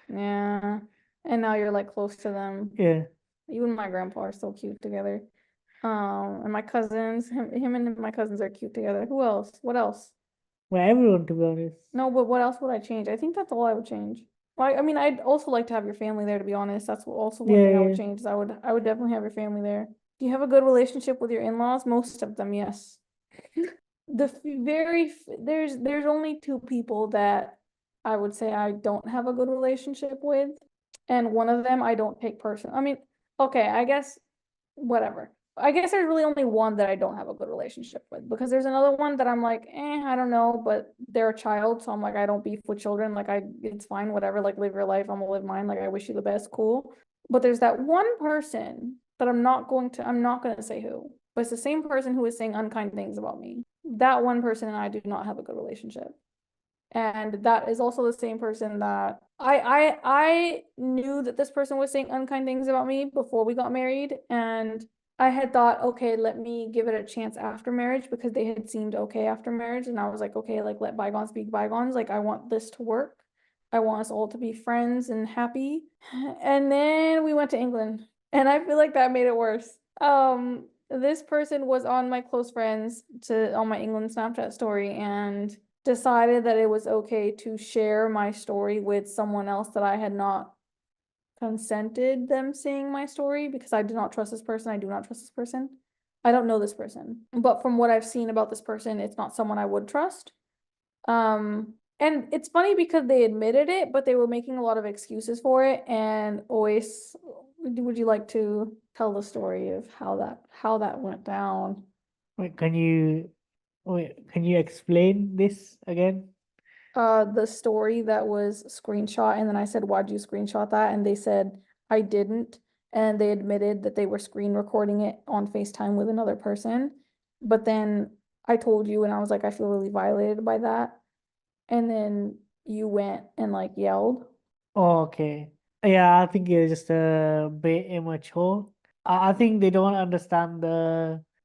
Yeah. And now you're like close to them.
Yeah.
You and my grandpa are so cute together. And my cousins, him and my cousins are cute together. Who else? What else?
Well, everyone, to be honest.
No, but what else would I change? I think that's all I would change. Well, I mean, I'd also like to have your family there, to be honest. That's also one thing I would change is I would definitely have your family there. Do you have a good relationship with your in-laws? Most of them, yes. There's only two people that I would say I don't have a good relationship with, and one of them I don't take personal. I mean, okay, I guess whatever. I guess there's really only one that I don't have a good relationship with because there's another one that I'm like, I don't know, but they're a child, so I'm like, I don't beef with children. Like it's fine, whatever. Like live your life, I'm gonna live mine. Like I wish you the best, cool. But there's that one person that I'm not gonna say who, but it's the same person who is saying unkind things about me. That one person and I do not have a good relationship. And that is also the same person that I knew that this person was saying unkind things about me before we got married, and I had thought, okay, let me give it a chance after marriage because they had seemed okay after marriage, and I was like, okay, like let bygones be bygones. Like I want this to work. I want us all to be friends and happy. And then we went to England, and I feel like that made it worse. This person was on my close friends on my England Snapchat story and decided that it was okay to share my story with someone else that I had not consented them seeing my story because I did not trust this person. I do not trust this person. I don't know this person, but from what I've seen about this person, it's not someone I would trust. And it's funny because they admitted it, but they were making a lot of excuses for it. And always, would you like to tell the story of how that went down?
Wait, can you Wait, can you explain this again?
The story that was screenshot, and then I said, "Why'd you screenshot that?" And they said, "I didn't." And they admitted that they were screen recording it on FaceTime with another person. But then I told you, and I was like, I feel really violated by that. And then you went and like yelled.
Oh, okay. Yeah, I think it's just a bit immature. I think they don't understand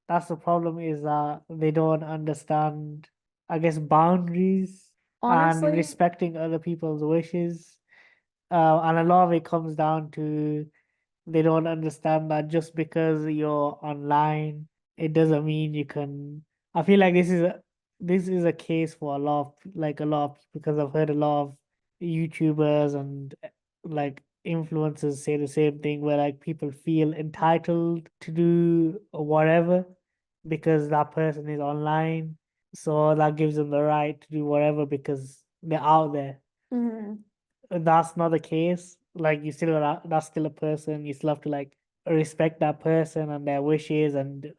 that's the problem is that they don't understand, I guess, boundaries and
Honestly,
respecting other people's wishes. And a lot of it comes down to they don't understand that just because you're online, it doesn't mean you can. I feel like this is a case for a lot of people because I've heard a lot of YouTubers and like influencers say the same thing where like people feel entitled to do whatever because that person is online. So that gives them the right to do whatever because they're out there.
mhm,
That's not the case. Like that's still a person. You still have to like respect that person and their wishes and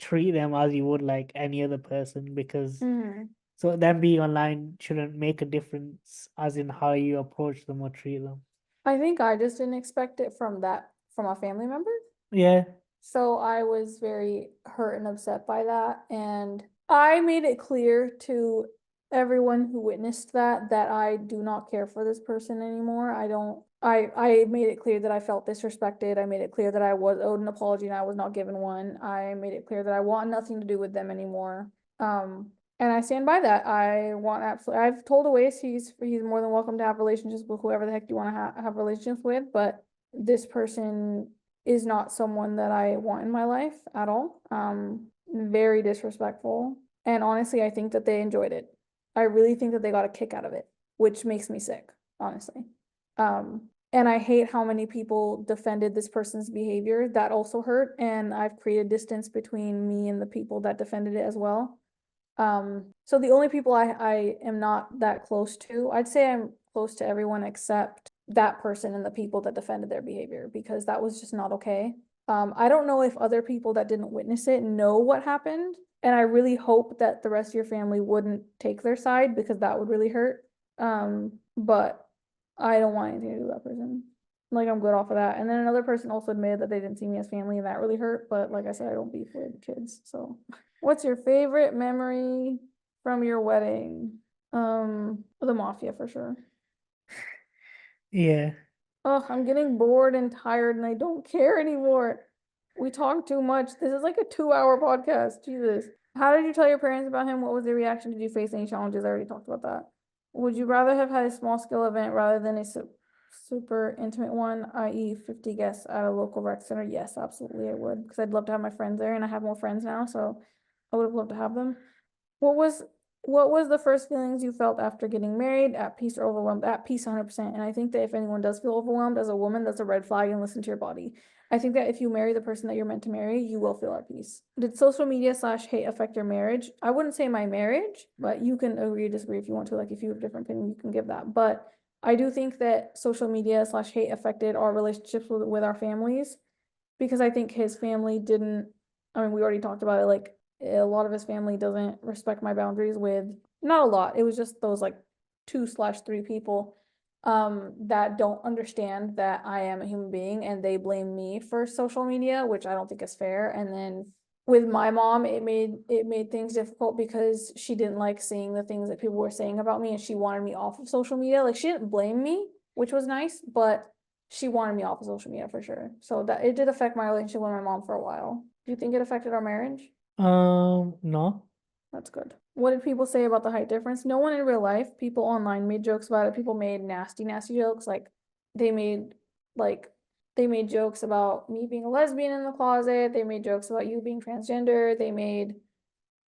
treat them as you would like any other person because
mhm.
so them being online shouldn't make a difference as in how you approach them or treat them.
I think I just didn't expect it from a family member.
Yeah.
So I was very hurt and upset by that. And I made it clear to everyone who witnessed that I do not care for this person anymore. I made it clear that I felt disrespected. I made it clear that I was owed an apology and I was not given one. I made it clear that I want nothing to do with them anymore. And I stand by that. I want absolutely, I've told Awais he's more than welcome to have relationships with whoever the heck you want to have relationships with, but this person is not someone that I want in my life at all. Very disrespectful. And honestly, I think that they enjoyed it. I really think that they got a kick out of it, which makes me sick, honestly. And I hate how many people defended this person's behavior. That also hurt. And I've created distance between me and the people that defended it as well. So the only people I am not that close to, I'd say I'm close to everyone except that person and the people that defended their behavior because that was just not okay. I don't know if other people that didn't witness it know what happened, and I really hope that the rest of your family wouldn't take their side because that would really hurt. But I don't want anything to do with that person. Like I'm good off of that. And then another person also admitted that they didn't see me as family, and that really hurt. But like I said, I don't beef with kids, so. What's your favorite memory from your wedding? The mafia for sure.
Yeah.
Oh, I'm getting bored and tired and I don't care anymore. We talk too much. This is like a 2-hour podcast. Jesus. How did you tell your parents about him? What was their reaction? Did you face any challenges? I already talked about that. Would you rather have had a small scale event rather than a super intimate one, i.e., 50 guests at a local rec center? Yes, absolutely, I would. Because I'd love to have my friends there and I have more friends now, so I would have loved to have them. What was what was the first feelings you felt after getting married? At peace or overwhelmed? At peace, 100%. And I think that if anyone does feel overwhelmed as a woman, that's a red flag and listen to your body. I think that if you marry the person that you're meant to marry, you will feel at peace. Did social media / hate affect your marriage? I wouldn't say my marriage, but you can agree or disagree if you want to. Like if you have a different opinion, you can give that. But I do think that social media / hate affected our relationships with our families because I think his family didn't, I mean, we already talked about it, like a lot of his family doesn't respect my boundaries with, not a lot, it was just those like 2 / 3 people that don't understand that I am a human being and they blame me for social media, which I don't think is fair. And then with my mom, it made things difficult because she didn't like seeing the things that people were saying about me and she wanted me off of social media. Like she didn't blame me, which was nice, but she wanted me off of social media for sure. So that it did affect my relationship with my mom for a while. Do you think it affected our marriage?
No.
That's good. What did people say about the height difference? No one in real life. People online made jokes about it. People made nasty, nasty jokes. They made like they made jokes about me being a lesbian in the closet. They made jokes about you being transgender. They made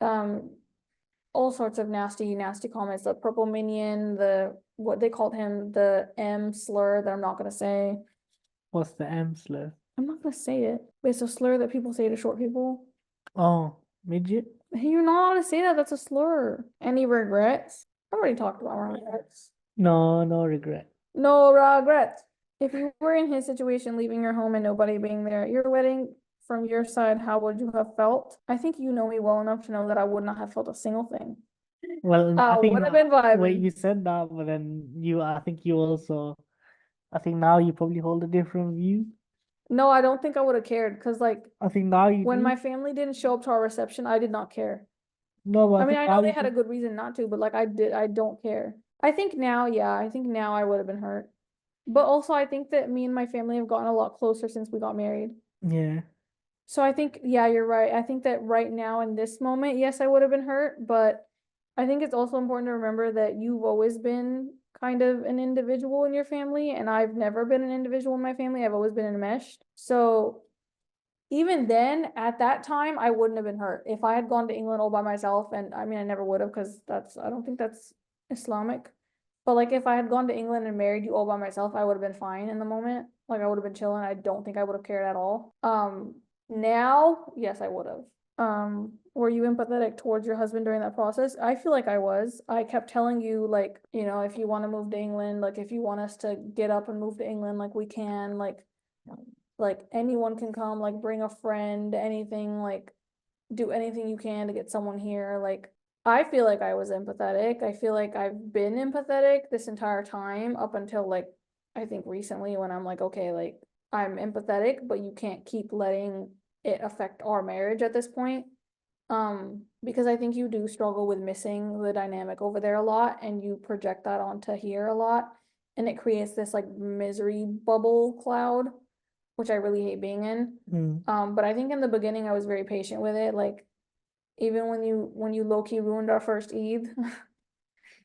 um all sorts of nasty, nasty comments. The purple minion, the what they called him, the M slur that I'm not gonna say.
What's the M slur?
I'm not gonna say it, but it's a slur that people say to short people.
Oh, midget?
Hey, you're not allowed to say that. That's a slur. Any regrets? I already talked about regrets.
No, no regret.
No regrets. If you were in his situation, leaving your home and nobody being there at your wedding, from your side, how would you have felt? I think you know me well enough to know that I would not have felt a single thing.
Well, I think
Would have been
wait,
vibing.
you said that, but then I think you also, I think now you probably hold a different view.
No, I don't think I would have cared because like
I think now you
when
do.
my family didn't show up to our reception, I did not care.
No, but I
I mean,
think
I
now
know they
you
had a
do.
good reason not to, but like I don't care. I think now, yeah, I think now I would have been hurt. But also I think that me and my family have gotten a lot closer since we got married.
Yeah.
So I think, yeah, you're right. I think that right now in this moment, yes, I would have been hurt, but I think it's also important to remember that you've always been kind of an individual in your family, and I've never been an individual in my family. I've always been enmeshed. So even then, at that time, I wouldn't have been hurt. If I had gone to England all by myself, and I mean, I never would have because I don't think that's Islamic. But like, if I had gone to England and married you all by myself, I would have been fine in the moment. Like, I would have been chilling. I don't think I would have cared at all. Now, yes, I would have. Were you empathetic towards your husband during that process? I feel like I was. I kept telling you, like, if you want to move to England, like, if you want us to get up and move to England, like, we can, like anyone can come, like bring a friend, anything, like do anything you can to get someone here. Like I feel like I was empathetic. I feel like I've been empathetic this entire time up until like I think recently when I'm like, okay, like I'm empathetic, but you can't keep letting it affect our marriage at this point. Because I think you do struggle with missing the dynamic over there a lot and you project that onto here a lot and it creates this like misery bubble cloud which I really hate being in.
Mm.
But I think in the beginning I was very patient with it. Like even when you low key ruined our first Eid,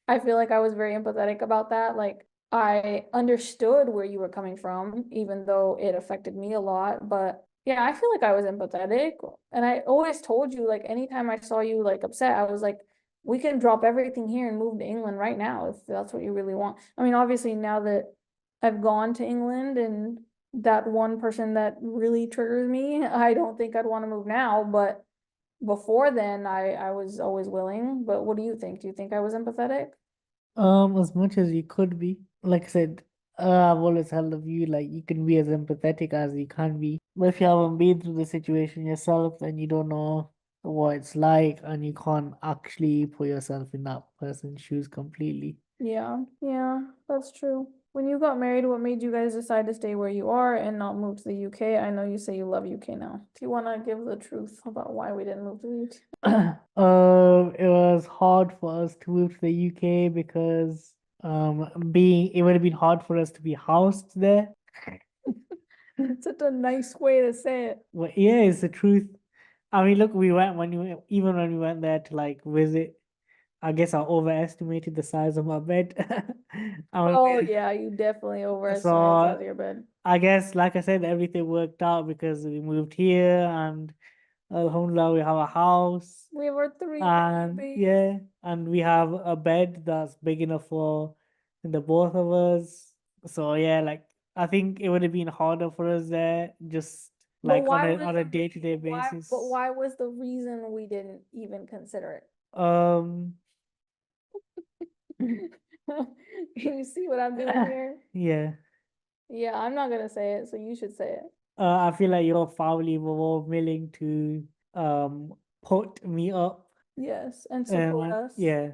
I feel like I was very empathetic about that. Like I understood where you were coming from, even though it affected me a lot. But yeah, I feel like I was empathetic. And I always told you, like anytime I saw you like upset, I was like, we can drop everything here and move to England right now if that's what you really want. I mean, obviously now that I've gone to England and that one person that really triggers me, I don't think I'd want to move now, but before then I was always willing. But what do you think? Do you think I was empathetic?
As much as you could be. Like I said, I've always held the view like you can be as empathetic as you can be. But if you haven't been through the situation yourself, then you don't know what it's like and you can't actually put yourself in that person's shoes completely.
Yeah, yeah, that's true. When you got married, what made you guys decide to stay where you are and not move to the UK? I know you say you love UK now. Do you want to give the truth about why we didn't move to the UK?
It was hard for us to move to the UK because being it would have been hard for us to be housed there.
Such a nice way to say it.
Well, yeah, it's the truth. I mean, look, we went even when we went there to like visit. I guess I overestimated the size of my bed.
Oh yeah, you definitely overestimated the size of
So
your bed.
I guess, like I said, everything worked out because we moved here and Alhamdulillah, we have a house
We have our three
and
babies.
yeah, and we have a bed that's big enough for the both of us. So yeah, like I think it would have been harder for us there, just
But
like
why was
on a
the
day-to-day
why but
basis.
why was the reason we didn't even consider it?
Um,
You see what I'm doing here?
yeah.
Yeah, I'm not gonna say it, so you should say it.
I feel like your family were more willing to put me up.
Yes, and support us.
Yeah,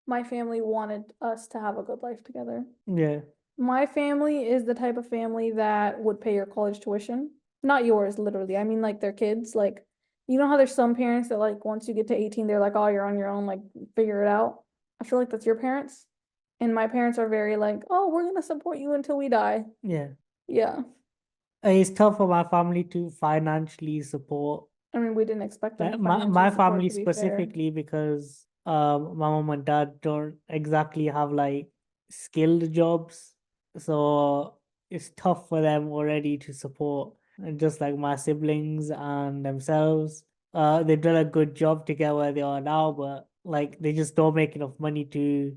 My family wanted us to have a good life together.
yeah,
My family is the type of family that would pay your college tuition. Not yours, literally. I mean, like their kids. Like, you know how there's some parents that, like, once you get to 18, they're like, oh, you're on your own, like, figure it out. I feel like that's your parents. And my parents are very like, oh, we're gonna support you until we die.
yeah.
Yeah.
It's tough for my family to financially support
I mean, we didn't expect them to
like
financially
my
support,
family
to be fair.
specifically because my mom and dad don't exactly have like skilled jobs, so it's tough for them already to support just like my siblings and themselves. They've done a good job to get where they are now, but like they just don't make enough money to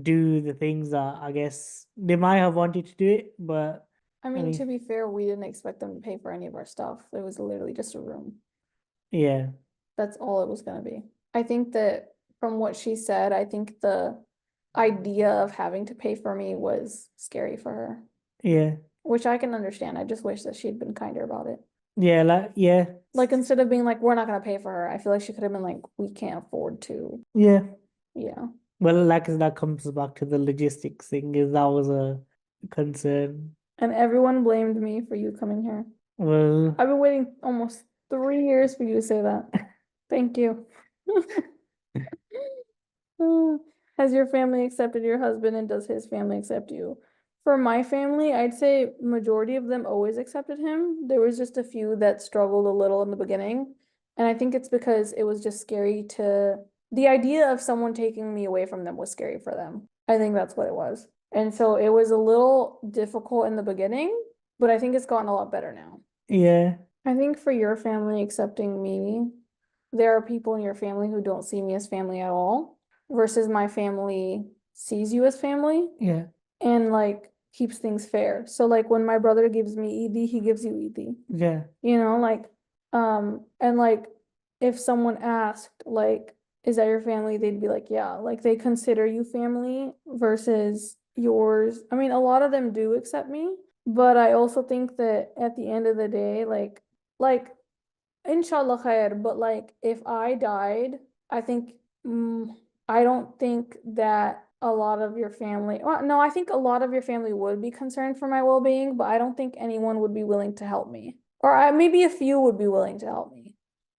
do the things that I guess they might have wanted to do it, but
I
I
mean,
mean,
to be fair, we didn't expect them to pay for any of our stuff. It was literally just a room.
yeah,
That's all it was gonna be. I think that from what she said, I think the idea of having to pay for me was scary for her,
yeah.
which I can understand. I just wish that she'd been kinder about it.
Yeah, like yeah.
Like instead of being like, we're not gonna pay for her, I feel like she could have been like, we can't afford to.
Yeah.
Yeah.
Well, like that comes back to the logistics thing, is that was a concern.
And everyone blamed me for you coming here.
Well,
I've been waiting almost 3 years for you to say that. Thank you. Has your family accepted your husband and does his family accept you? For my family, I'd say majority of them always accepted him. There was just a few that struggled a little in the beginning. And I think it's because it was just scary to the idea of someone taking me away from them was scary for them. I think that's what it was. And so it was a little difficult in the beginning, but I think it's gotten a lot better now.
yeah,
I think for your family accepting me, there are people in your family who don't see me as family at all, versus my family sees you as family
yeah,
and like keeps things fair. So like when my brother gives me ED, he gives you ED.
yeah,
Like and like if someone asked like is that your family, they'd be like yeah, like they consider you family versus yours. I mean, a lot of them do accept me, but I also think that at the end of the day, like inshallah khair, but like if I died, I think mm, I don't think that a lot of your family, well, no, I think a lot of your family would be concerned for my well-being, but I don't think anyone would be willing to help me. Or maybe a few would be willing to help me.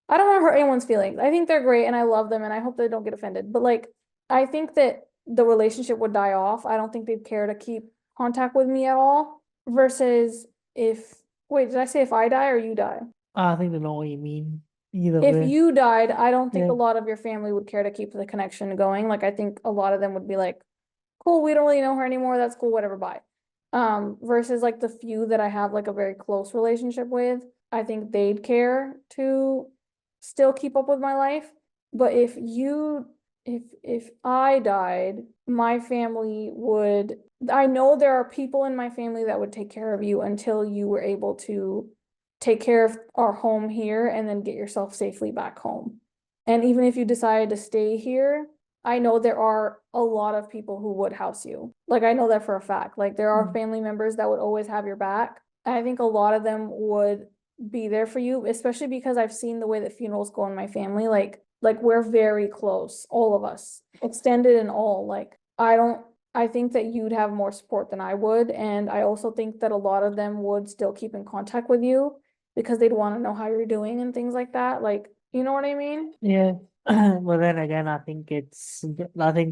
I don't want to hurt anyone's feelings. I think they're great and I love them and I hope they don't get offended. But like I think that the relationship would die off. I don't think they'd care to keep contact with me at all. Versus if, wait, did I say if I die or you die?
I think I know what you mean. Either
If
way,
you died, I don't think a
yeah,
lot of your family would care to keep the connection going. Like I think a lot of them would be like, cool, we don't really know her anymore. That's cool, whatever, bye. Versus like the few that I have like a very close relationship with, I think they'd care to still keep up with my life. But if I died, my family would, I know there are people in my family that would take care of you until you were able to take care of our home here and then get yourself safely back home. And even if you decided to stay here, I know there are a lot of people who would house you. Like I know that for a fact. Like there are
mm,
family members that would always have your back. And I think a lot of them would be there for you, especially because I've seen the way that funerals go in my family. Like we're very close, all of us, extended and all. Like I think that you'd have more support than I would. And I also think that a lot of them would still keep in contact with you because they'd want to know how you're doing and things like that. Like, you know what I mean?
yeah. But then again, I think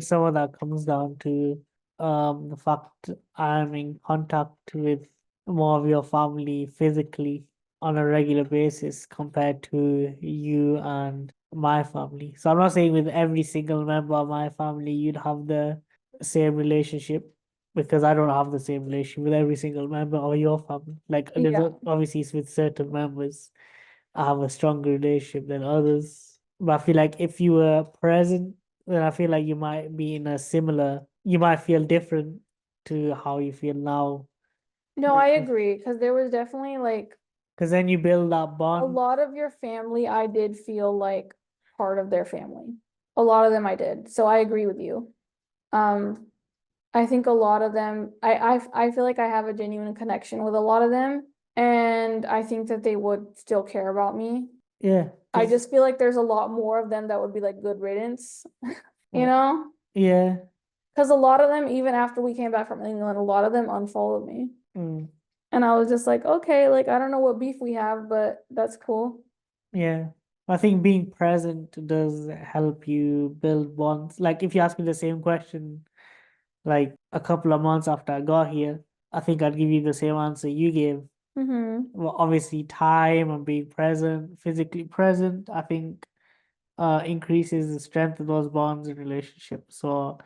some of that comes down to the fact I'm in contact with more of your family physically on a regular basis compared to you and my family. So I'm not saying with every single member of my family you'd have the same relationship, because I don't have the same relationship with every single member of your family. Like
Yeah.
obviously it's with certain members I have a stronger relationship than others. But I feel like if you were present, then I feel like you might feel different to how you feel now.
No, I agree because there was definitely like
Because then you build that
a
bond.
lot of your family, I did feel like part of their family. A lot of them I did. So I agree with you. Um, I think a lot of them, I feel like I have a genuine connection with a lot of them, and I think that they would still care about me.
Yeah.
I just feel like there's a lot more of them that would be like good riddance, you
Yeah.
know?
Yeah.
Because a lot of them, even after we came back from England, a lot of them unfollowed me.
Mm,
And I was just like, okay, like I don't know what beef we have, but that's cool.
yeah. I think being present does help you build bonds. Like if you ask me the same question like a couple of months after I got here, I think I'd give you the same answer you gave.
Mm-hmm.
Well, obviously time and being present, physically present, I think increases the strength of those bonds and relationships. So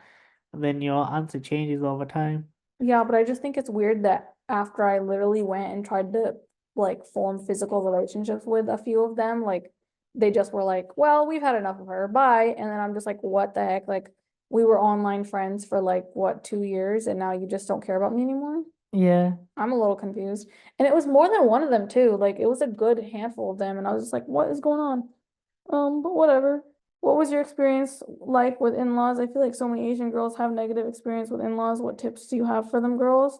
then your answer changes over time.
Yeah, but I just think it's weird that after I literally went and tried to like form physical relationships with a few of them, like they just were like, well, we've had enough of her, bye. And then I'm just like, what the heck? Like we were online friends for like what, 2 years, and now you just don't care about me anymore?
Yeah.
I'm a little confused. And it was more than one of them too. Like it was a good handful of them, and I was just like, what is going on? But whatever. What was your experience like with in-laws? I feel like so many Asian girls have negative experience with in-laws. What tips do you have for them girls?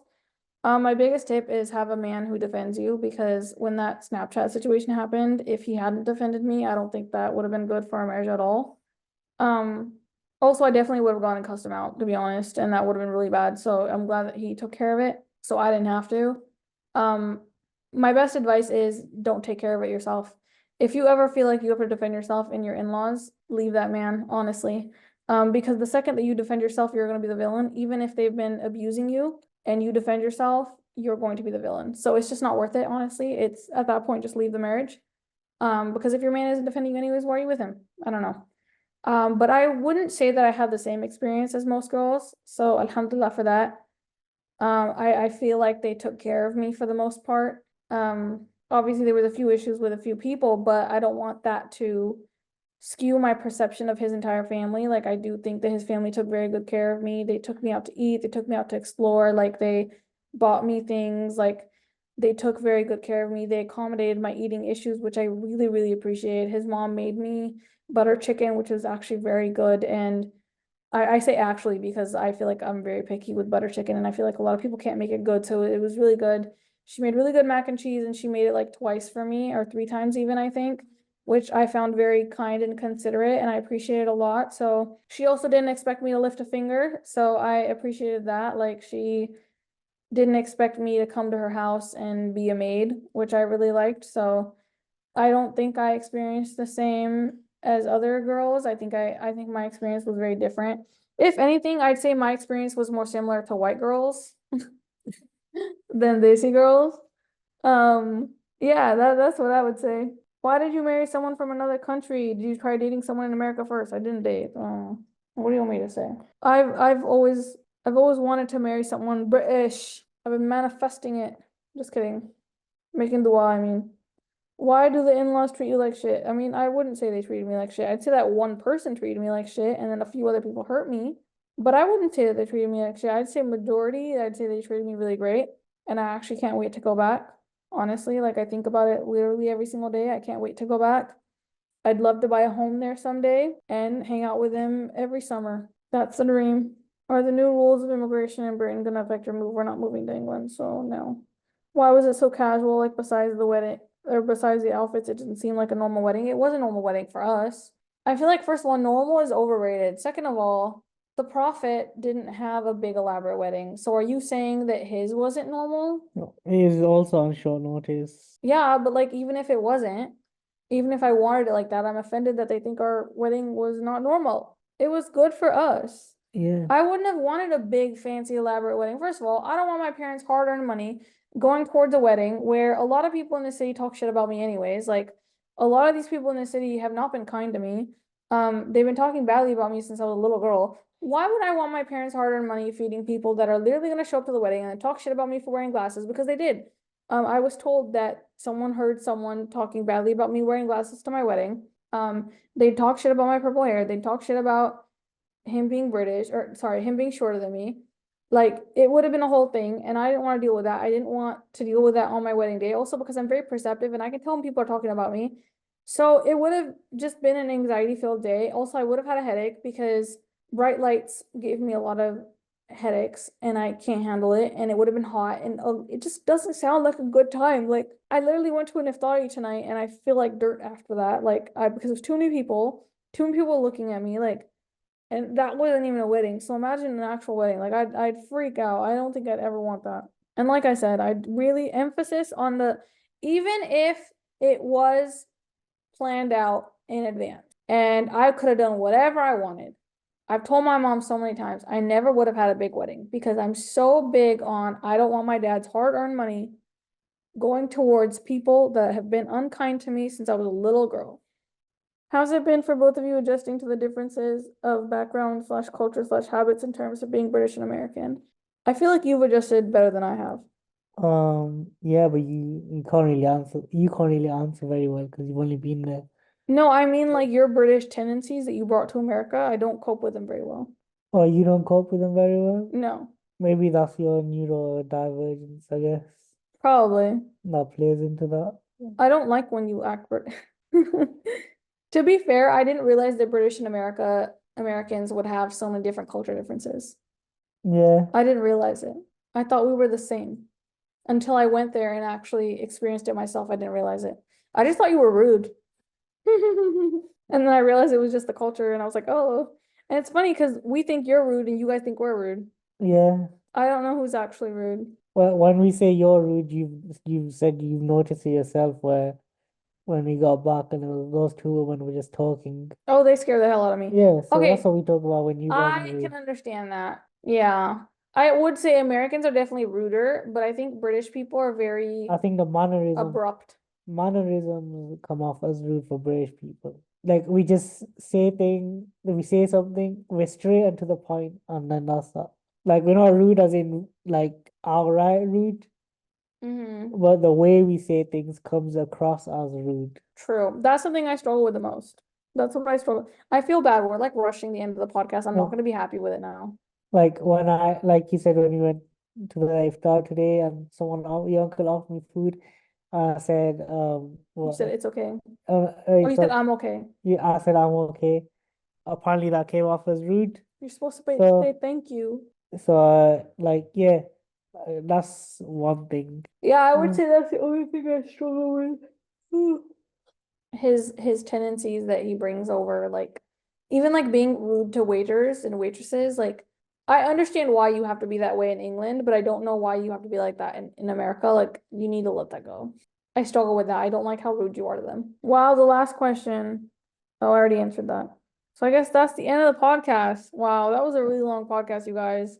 My biggest tip is have a man who defends you, because when that Snapchat situation happened, if he hadn't defended me, I don't think that would have been good for our marriage at all. Um, Also, I definitely would have gone and cussed him out, to be honest, and that would have been really bad. So I'm glad that he took care of it, so I didn't have to. Um, my best advice is don't take care of it yourself. If you ever feel like you have to defend yourself and your in-laws, leave that man, honestly. Because the second that you defend yourself, you're going to be the villain. Even if they've been abusing you and you defend yourself, you're going to be the villain. So it's just not worth it, honestly. It's at that point, just leave the marriage. Because if your man isn't defending you anyways, why are you with him? I don't know. But I wouldn't say that I had the same experience as most girls. So alhamdulillah for that. I feel like they took care of me for the most part. Obviously there was a few issues with a few people, but I don't want that to skew my perception of his entire family. Like I do think that his family took very good care of me. They took me out to eat, they took me out to explore, like they bought me things, like they took very good care of me. They accommodated my eating issues, which I really, really appreciate. His mom made me butter chicken, which was actually very good. And I say actually because I feel like I'm very picky with butter chicken and I feel like a lot of people can't make it good. So it was really good. She made really good mac and cheese and she made it like twice for me or three times even, I think, which I found very kind and considerate and I appreciated a lot. So she also didn't expect me to lift a finger. So I appreciated that. Like she didn't expect me to come to her house and be a maid, which I really liked. So I don't think I experienced the same as other girls. I think my experience was very different. If anything, I'd say my experience was more similar to white girls than Desi girls. Yeah, that's what I would say. Why did you marry someone from another country? Did you try dating someone in America first? I didn't date. What do you want me to say? I've always wanted to marry someone British. I've been manifesting it. Just kidding. Making dua, I mean. Why do the in-laws treat you like shit? I mean, I wouldn't say they treated me like shit. I'd say that one person treated me like shit and then a few other people hurt me. But I wouldn't say that they treated me like shit. I'd say majority, I'd say they treated me really great. And I actually can't wait to go back. Honestly, like I think about it literally every single day. I can't wait to go back. I'd love to buy a home there someday and hang out with them every summer. That's the dream. Are the new rules of immigration in Britain gonna affect your move? We're not moving to England, so no. Why was it so casual? Like besides the wedding or besides the outfits, it didn't seem like a normal wedding. It was a normal wedding for us. I feel like first of all, normal is overrated. Second of all, the Prophet didn't have a big elaborate wedding. So are you saying that his wasn't normal?
No, he is also on short notice.
Yeah, but like even if it wasn't, even if I wanted it like that, I'm offended that they think our wedding was not normal. It was good for us.
Yeah.
I wouldn't have wanted a big, fancy, elaborate wedding. First of all, I don't want my parents' hard-earned money going towards a wedding where a lot of people in the city talk shit about me anyways. Like a lot of these people in the city have not been kind to me. They've been talking badly about me since I was a little girl. Why would I want my parents' hard-earned money feeding people that are literally going to show up to the wedding and talk shit about me for wearing glasses? Because they did. I was told that someone heard someone talking badly about me wearing glasses to my wedding. They talk shit about my purple hair. They talk shit about him being British, or sorry, him being shorter than me. Like it would have been a whole thing, and I didn't want to deal with that. I didn't want to deal with that on my wedding day. Also, because I'm very perceptive and I can tell when people are talking about me. So it would have just been an anxiety-filled day. Also, I would have had a headache because bright lights gave me a lot of headaches and I can't handle it. And it would have been hot, and it just doesn't sound like a good time. Like I literally went to an iftari tonight, and I feel like dirt after that. Like because there's too many people looking at me. Like and that wasn't even a wedding. So imagine an actual wedding. Like I'd freak out. I don't think I'd ever want that. And like I said, I'd really emphasis on the even if it was planned out in advance and I could have done whatever I wanted. I've told my mom so many times I never would have had a big wedding because I'm so big on I don't want my dad's hard-earned money going towards people that have been unkind to me since I was a little girl. How's it been for both of you adjusting to the differences of background slash culture slash habits in terms of being British and American? I feel like you've adjusted better than I have.
Yeah, but you can't really answer. You can't really answer very well because you've only been there.
No, I mean like your British tendencies that you brought to America, I don't cope with them very well.
Oh, you don't cope with them very well?
No,
Maybe that's your neurodivergence, I guess.
probably.
That plays into that.
I don't like when you act British. To be fair, I didn't realize that British and Americans would have so many different culture differences.
Yeah.
I didn't realize it. I thought we were the same. until I went there and actually experienced it myself. I didn't realize it. I just thought you were rude. And then I realized it was just the culture, and I was like, oh. And it's funny because we think you're rude and you guys think we're rude.
Yeah.
I don't know who's actually rude.
Well, when we say you're rude, you've said you've noticed it yourself where when we got back and it was those two women were just talking.
Oh, they scare the hell out of me.
Yeah, so that's
Okay,
what we talk about when you guys are
I can
rude.
understand that. Yeah. I would say Americans are definitely ruder, but I think British people are very
I think the
abrupt.
mannerisms come off as rude for British people. Like we just we say something, we're straight and to the point, and then that's that. Like we're not rude as in like outright rude, but the way we say things comes across as rude.
True. That's something I struggle with the most. That's what I struggle. I feel bad. We're like rushing the end of the podcast. I'm not going to be happy with it now.
Like when like you said, when you went to the iftar today and your uncle offered me food, I said,
You
what?
said it's okay.
Oh,
you said I'm okay.
Yeah, I said I'm okay. Apparently that came off as rude.
You're supposed to say
So,
thank you.
like, yeah, that's one thing.
Yeah, I would say that's the only thing I struggle with. His tendencies that he brings over, like even like being rude to waiters and waitresses, like I understand why you have to be that way in England, but I don't know why you have to be like that in America. Like you need to let that go. I struggle with that. I don't like how rude you are to them. Wow, the last question. Oh, I already answered that. So I guess that's the end of the podcast. Wow, that was a really long podcast, you guys.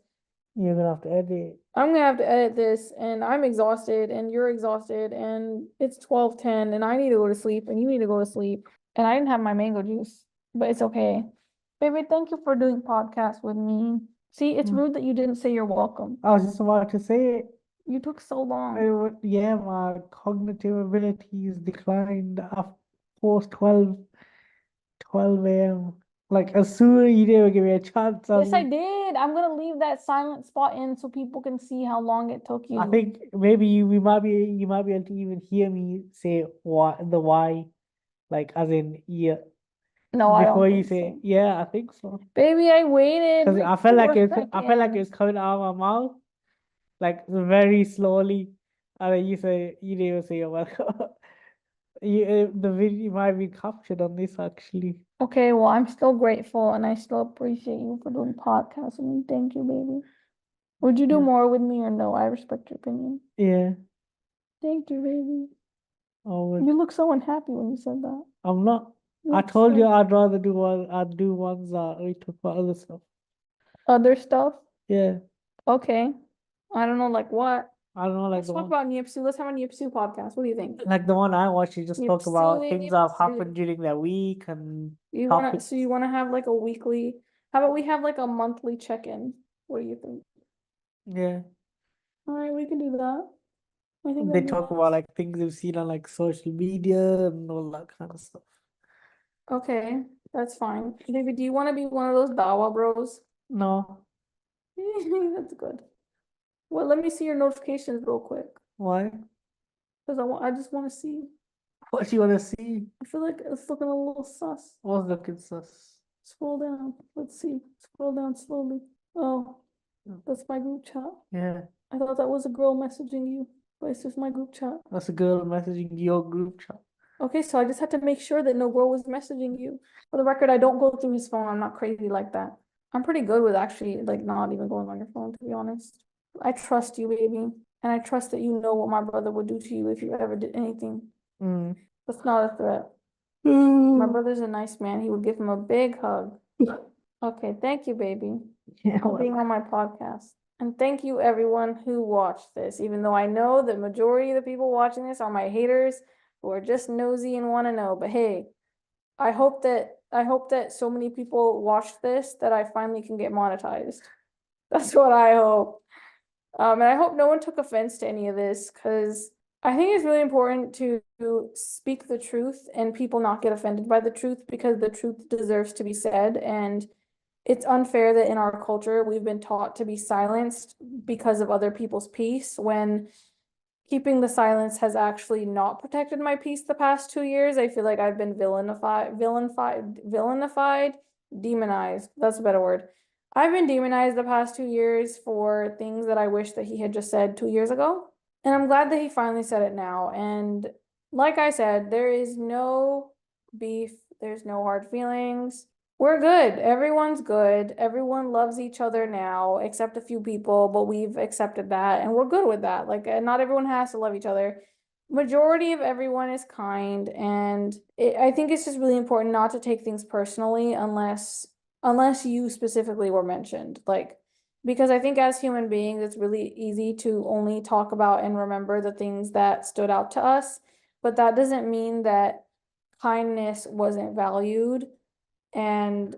You're gonna have to edit.
I'm gonna have to edit this, and I'm exhausted, and you're exhausted, and it's 12:10, and I need to go to sleep, and you need to go to sleep. And I didn't have my mango juice, but it's okay. Baby, thank you for doing podcasts with me. See, it's rude that you didn't say you're welcome.
I was just about to say it.
You took so long.
Yeah, my cognitive abilities declined after post 12 a.m. Like as soon as you didn't give me a chance,
Yes, I did. I'm gonna leave that silent spot in so people can see how long it took
I
you.
think maybe you might be able to even hear me say why, like as in yeah.
No, I
Before
don't
you
think
say
so.
yeah, I think so.
Baby, I waited
Because
like
I felt like
4
I felt like it was
seconds.
coming out of my mouth, like very slowly. And then you didn't even say you're welcome. The video might be captured on this actually.
Okay, well, I'm still grateful and I still appreciate you for doing podcasts with me. Thank you, baby. Would you do
Yeah.
more with me or no? I respect your opinion.
Yeah.
Thank you, baby.
I would.
You look so unhappy when you said that.
I'm not.
You
I
look
told you
so
I'd do ones that we talk about other stuff.
other stuff.
Yeah.
Okay. I don't know, like what?
I don't know, like
Let's talk about Nipsey. Let's have a Nipsey podcast. What do you think?
like the one I watched, you just talk about things that have happened
Nipsey.
during their week and
You wanna
topics.
so you wanna have like a weekly, how about we have like a monthly check-in? What do you think?
Yeah.
All right, we can do that. I think
They
that'd be
talk about
nice.
like things they've seen on like social media and all that kind of stuff.
Okay, that's fine. Baby, do you want to be one of those Dawa bros?
No.
That's good. Well, let me see your notifications real quick.
Why?
Because I just want to see.
What do you want to see?
I feel like it's looking a little sus.
What's looking sus?
Scroll down. Let's see. Scroll down slowly. Oh, that's my group chat.
Yeah.
I thought that was a girl messaging you, but it's just my group chat.
That's a girl messaging your group chat.
Okay, so I just had to make sure that no girl was messaging you. For the record, I don't go through his phone. I'm not crazy like that. I'm pretty good with actually like not even going on your phone, to be honest. I trust you, baby. And I trust that you know what my brother would do to you if you ever did anything.
Mm.
That's not a threat. My brother's a nice man. He would give him a big hug. Okay, thank you, baby,
Yeah,
for being on my podcast. And thank you everyone who watched this, even though I know the majority of the people watching this are my haters who are just nosy and want to know. But hey, I hope that so many people watched this that I finally can get monetized. That's what I hope. And I hope no one took offense to any of this because I think it's really important to speak the truth and people not get offended by the truth because the truth deserves to be said. And it's unfair that in our culture we've been taught to be silenced because of other people's peace when keeping the silence has actually not protected my peace the past 2 years. I feel like I've been demonized. That's a better word. I've been demonized the past 2 years for things that I wish that he had just said 2 years ago. And I'm glad that he finally said it now. And like I said, there is no beef, there's no hard feelings. We're good. Everyone's good. Everyone loves each other now, except a few people, but we've accepted that and we're good with that. Like, not everyone has to love each other. Majority of everyone is kind, and I think it's just really important not to take things personally unless you specifically were mentioned. Like, because I think as human beings, it's really easy to only talk about and remember the things that stood out to us, but that doesn't mean that kindness wasn't valued. And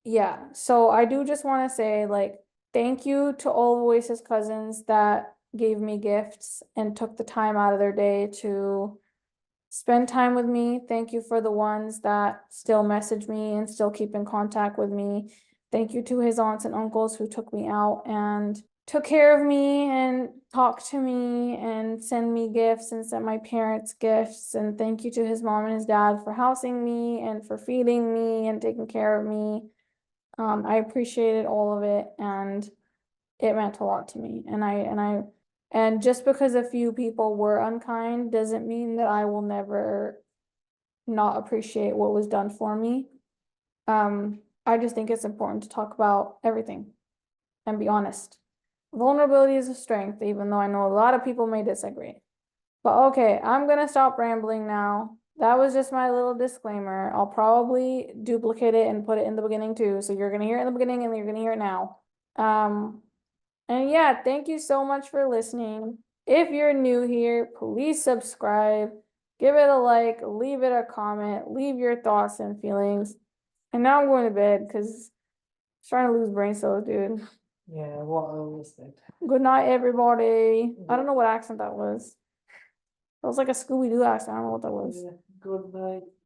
yeah, so I do just want to say, like, thank you to all Voices cousins that gave me gifts and took the time out of their day to spend time with me. Thank you for the ones that still message me and still keep in contact with me. Thank you to his aunts and uncles who took me out and took care of me and talked to me and send me gifts and sent my parents gifts. And thank you to his mom and his dad for housing me and for feeding me and taking care of me. I appreciated all of it, and it meant a lot to me. And just because a few people were unkind doesn't mean that I will never not appreciate what was done for me. I just think it's important to talk about everything and be honest. Vulnerability is a strength, even though I know a lot of people may disagree. But okay, I'm gonna stop rambling now. That was just my little disclaimer. I'll probably duplicate it and put it in the beginning too. So you're gonna hear it in the beginning and you're gonna hear it now. And yeah, thank you so much for listening. If you're new here, please subscribe, give it a like, leave it a comment, leave your thoughts and feelings. And now I'm going to bed because I'm starting to lose brain cells, dude.
Yeah, what I was said.
Good night, everybody. I don't know what accent that was. That was like a Scooby-Doo accent. I don't know what that was.
Yeah, good night.